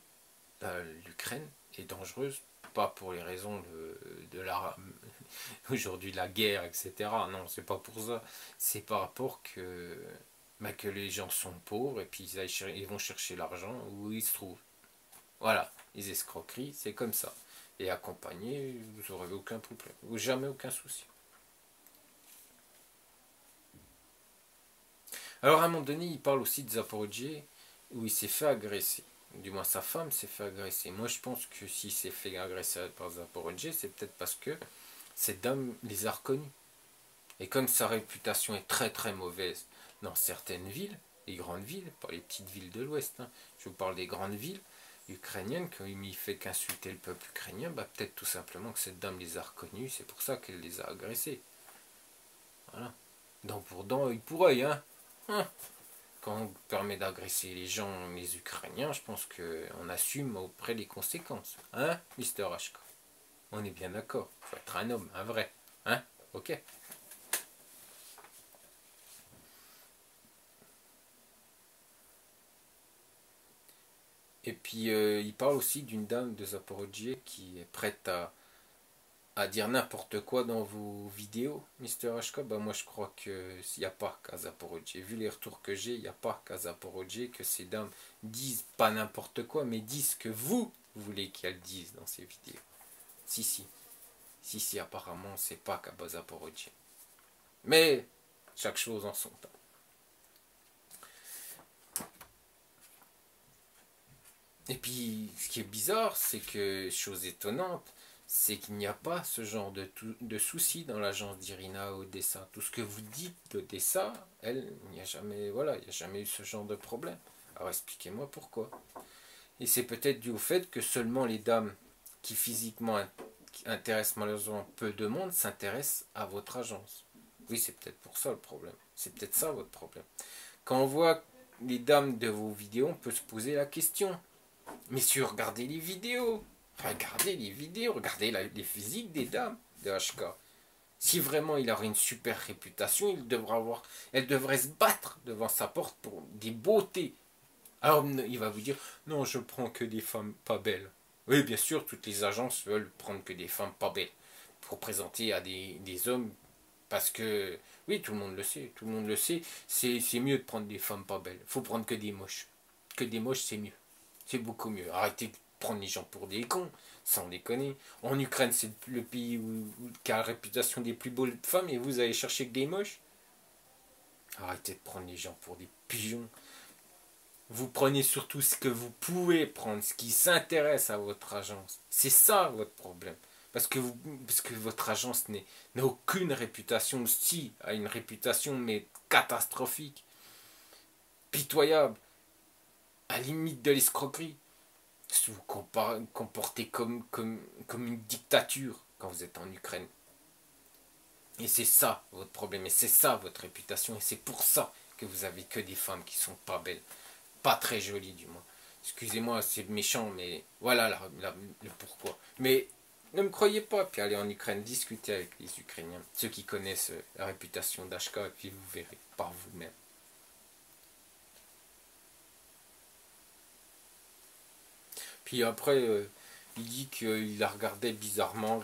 l'Ukraine est dangereuse, pas pour les raisons de la aujourd'hui la guerre, etc. Non, c'est pas pour ça. C'est par rapport que les gens sont pauvres et puis ils vont chercher l'argent où ils se trouvent. Voilà, les escroqueries, c'est comme ça. Et accompagné, vous n'aurez aucun problème, ou jamais aucun souci. Alors à un moment donné, il parle aussi de Zaporijjie, où il s'est fait agresser. Du moins sa femme s'est fait agresser. Moi je pense que s'il s'est fait agresser par Zaporijjie, c'est peut-être parce que cette dame les a reconnus. Et comme sa réputation est très très mauvaise dans certaines villes, les grandes villes, pas les petites villes de l'Ouest, je vous parle des grandes villes ukrainiennes, quand il n'y fait qu'insulter le peuple ukrainien, peut-être tout simplement que cette dame les a reconnus, c'est pour ça qu'elle les a agressés. Voilà. Dent pour dent, œil pour œil, Quand on permet d'agresser les gens, les Ukrainiens, je pense qu'on assume auprès des conséquences. Mister HK? On est bien d'accord. Il faut être un homme, un vrai. Ok. Et puis il parle aussi d'une dame de Zaporijjie qui est prête à dire n'importe quoi dans vos vidéos, Mister HK. Moi je crois qu'il n'y a pas qu'à Zaporijjie. Vu les retours que j'ai, il n'y a pas qu'à Zaporijjie que ces dames disent pas n'importe quoi, mais disent ce que vous voulez qu'elles disent dans ces vidéos. Si, apparemment c'est pas qu'à Zaporijjie. Mais chaque chose en son temps. Et puis, ce qui est bizarre, c'est que, chose étonnante, c'est qu'il n'y a pas ce genre de soucis dans l'agence d'Irina à Odessa. Tout ce que vous dites d'Odessa, il n'y a jamais eu ce genre de problème. Alors expliquez-moi pourquoi. Et c'est peut-être dû au fait que seulement les dames qui physiquement intéressent malheureusement peu de monde s'intéressent à votre agence. Oui, c'est peut-être pour ça le problème. C'est peut-être ça votre problème. Quand on voit les dames de vos vidéos, on peut se poser la question. Mais si vous regardez les vidéos, regardez les physiques des dames. de HK. Si vraiment il aurait une super réputation, elle devrait se battre devant sa porte pour des beautés. Alors il va vous dire, non, je prends que des femmes pas belles. Oui, bien sûr, toutes les agences veulent prendre que des femmes pas belles pour présenter à des hommes. Parce que, oui, tout le monde le sait, c'est mieux de prendre des femmes pas belles. Faut prendre que des moches. Que des moches, c'est mieux. C'est beaucoup mieux. Arrêtez de prendre les gens pour des cons, sans déconner. En Ukraine, c'est le pays qui a la réputation des plus belles femmes et vous allez chercher que des moches. Arrêtez de prendre les gens pour des pigeons. Vous prenez surtout ce que vous pouvez prendre, ce qui s'intéresse à votre agence. C'est ça votre problème. Parce que votre agence n'a aucune réputation, si, a une réputation, mais catastrophique, pitoyable, à la limite de l'escroquerie. Vous comportez comme une dictature quand vous êtes en Ukraine. Et c'est ça votre problème, et c'est ça votre réputation, et c'est pour ça que vous avez que des femmes qui sont pas belles. Pas très jolies du moins. Excusez-moi, c'est méchant, mais voilà le pourquoi. Mais ne me croyez pas, puis allez en Ukraine discuter avec les Ukrainiens, ceux qui connaissent la réputation d'HK, et puis vous verrez par vous-même. Puis après, il dit qu'il la regardait bizarrement.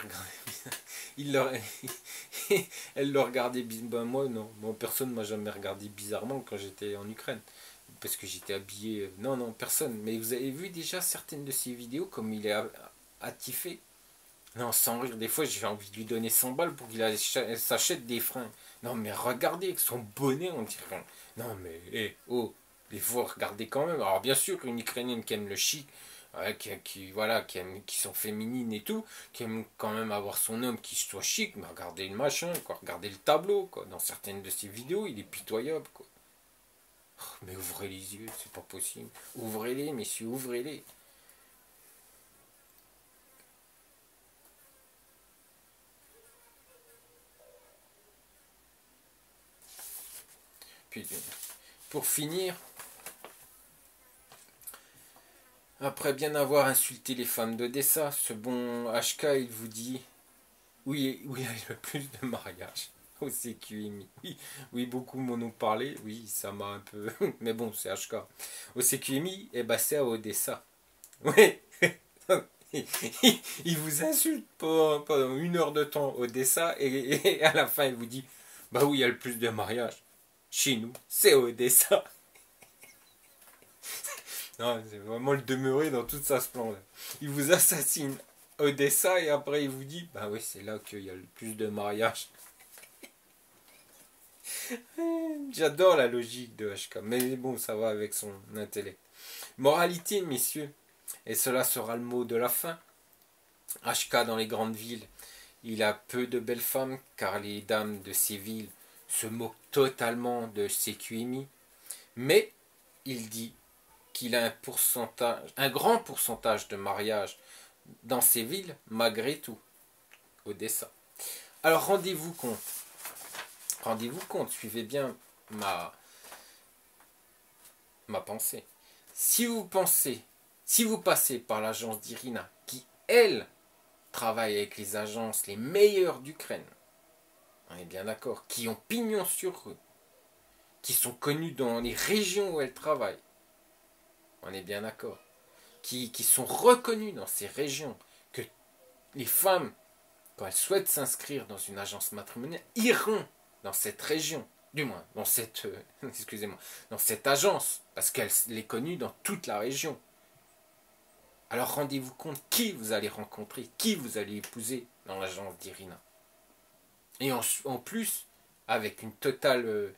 Elle le regardait bizarrement. Ben moi, non. Bon, personne ne m'a jamais regardé bizarrement quand j'étais en Ukraine. Parce que j'étais habillé. Non, non, personne. Mais vous avez vu déjà certaines de ses vidéos, comme il est attifé. Non, sans rire, des fois j'ai envie de lui donner 100 balles pour qu'il s'achète des fringues. Non, mais regardez, avec son bonnet, on dirait. Non, mais, oh, il faut regarder quand même. Alors, bien sûr, une Ukrainienne qui aime le chic, voilà, qui sont féminines et tout, qui aime quand même avoir son homme qui soit chic, mais regardez le machin, quoi, regardez le tableau, quoi. Dans certaines de ses vidéos, il est pitoyable, quoi. Oh, mais ouvrez les yeux, c'est pas possible. Ouvrez-les, messieurs, ouvrez-les. Puis, pour finir, après bien avoir insulté les femmes d'Odessa, ce bon HK, il vous dit oui, oui, il y a le plus de mariages au CQMI. Oui, oui, beaucoup m'en ont parlé, oui, ça m'a un peu. Mais bon, c'est HK. Au CQMI, et bah c'est à Odessa. Oui, il vous insulte pendant 1 heure de temps Odessa et à la fin il vous dit bah oui, il y a le plus de mariages. Chez nous, c'est Odessa. Non, c'est vraiment le demeurer dans toute sa splendeur. Il vous assassine Odessa et après il vous dit bah oui, c'est là qu'il y a le plus de mariages. J'adore la logique de HK, mais bon, ça va avec son intellect. Moralité, messieurs, et cela sera le mot de la fin. HK dans les grandes villes, il a peu de belles femmes car les dames de ces villes se moquent totalement de ses QMI, mais il dit qu'il a un grand pourcentage de mariages dans ces villes malgré tout. Odessa. Alors rendez-vous compte, suivez bien ma pensée. Si vous passez par l'agence d'Irina, qui elle travaille avec les agences les meilleures d'Ukraine, on est bien d'accord, qui ont pignon sur rue, qui sont connues dans les régions où elles travaillent, on est bien d'accord, qui sont reconnues dans ces régions, que les femmes, quand elles souhaitent s'inscrire dans une agence matrimoniale, iront dans cette région, du moins dans cette, excusez-moi, dans cette agence, parce qu'elle est connue dans toute la région. Alors rendez-vous compte qui vous allez rencontrer, qui vous allez épouser dans l'agence d'Irina. Et en plus, avec une totale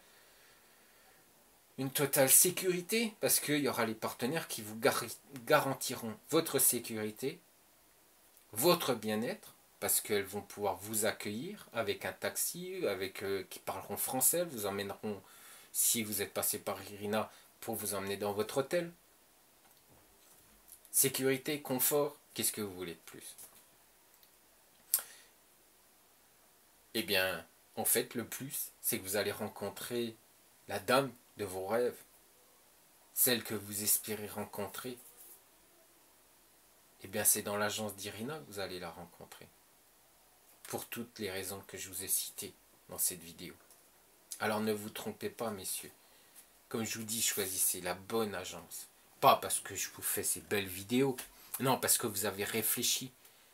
sécurité, parce qu'il y aura les partenaires qui vous garantiront votre sécurité, votre bien-être, parce qu'elles vont pouvoir vous accueillir avec un taxi, qui parleront français, vous emmèneront, si vous êtes passé par Irina, pour vous emmener dans votre hôtel. Sécurité, confort, qu'est-ce que vous voulez de plus? Eh bien, en fait, le plus, c'est que vous allez rencontrer la dame de vos rêves, celle que vous espérez rencontrer. Eh bien, c'est dans l'agence d'Irina que vous allez la rencontrer. pour toutes les raisons que je vous ai citées dans cette vidéo. Alors ne vous trompez pas, messieurs. Comme je vous dis, choisissez la bonne agence. Pas parce que je vous fais ces belles vidéos. Non, parce que vous avez réfléchi,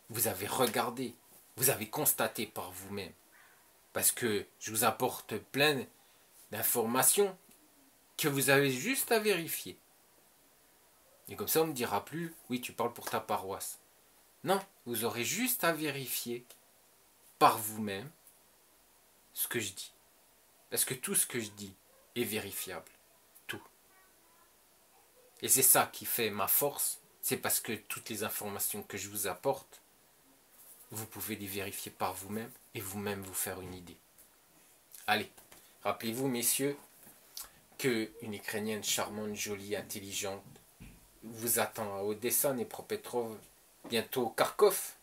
vous avez regardé, vous avez constaté par vous-même. Parce que je vous apporte plein d'informations que vous avez juste à vérifier. Et comme ça, on ne me dira plus, oui, tu parles pour ta paroisse. Non, vous aurez juste à vérifier par vous-même ce que je dis. Parce que tout ce que je dis est vérifiable. Tout. Et c'est ça qui fait ma force. C'est parce que toutes les informations que je vous apporte, vous pouvez les vérifier par vous-même et vous-même vous faire une idée. Allez, rappelez-vous, messieurs, qu'une Ukrainienne charmante, jolie, intelligente vous attend à Odessa, Dnepropetrovsk, bientôt Kharkov,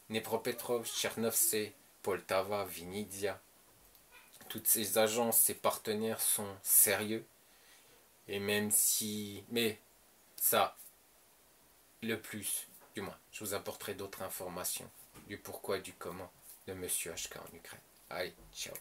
Dnepropetrovsk, Chernovtsi, Poltava, Vinnytsia. Toutes ces agences, ces partenaires sont sérieux. Et même si... Mais ça, le plus, du moins, je vous apporterai d'autres informations du pourquoi et du comment de Monsieur HK en Ukraine. Allez, ciao.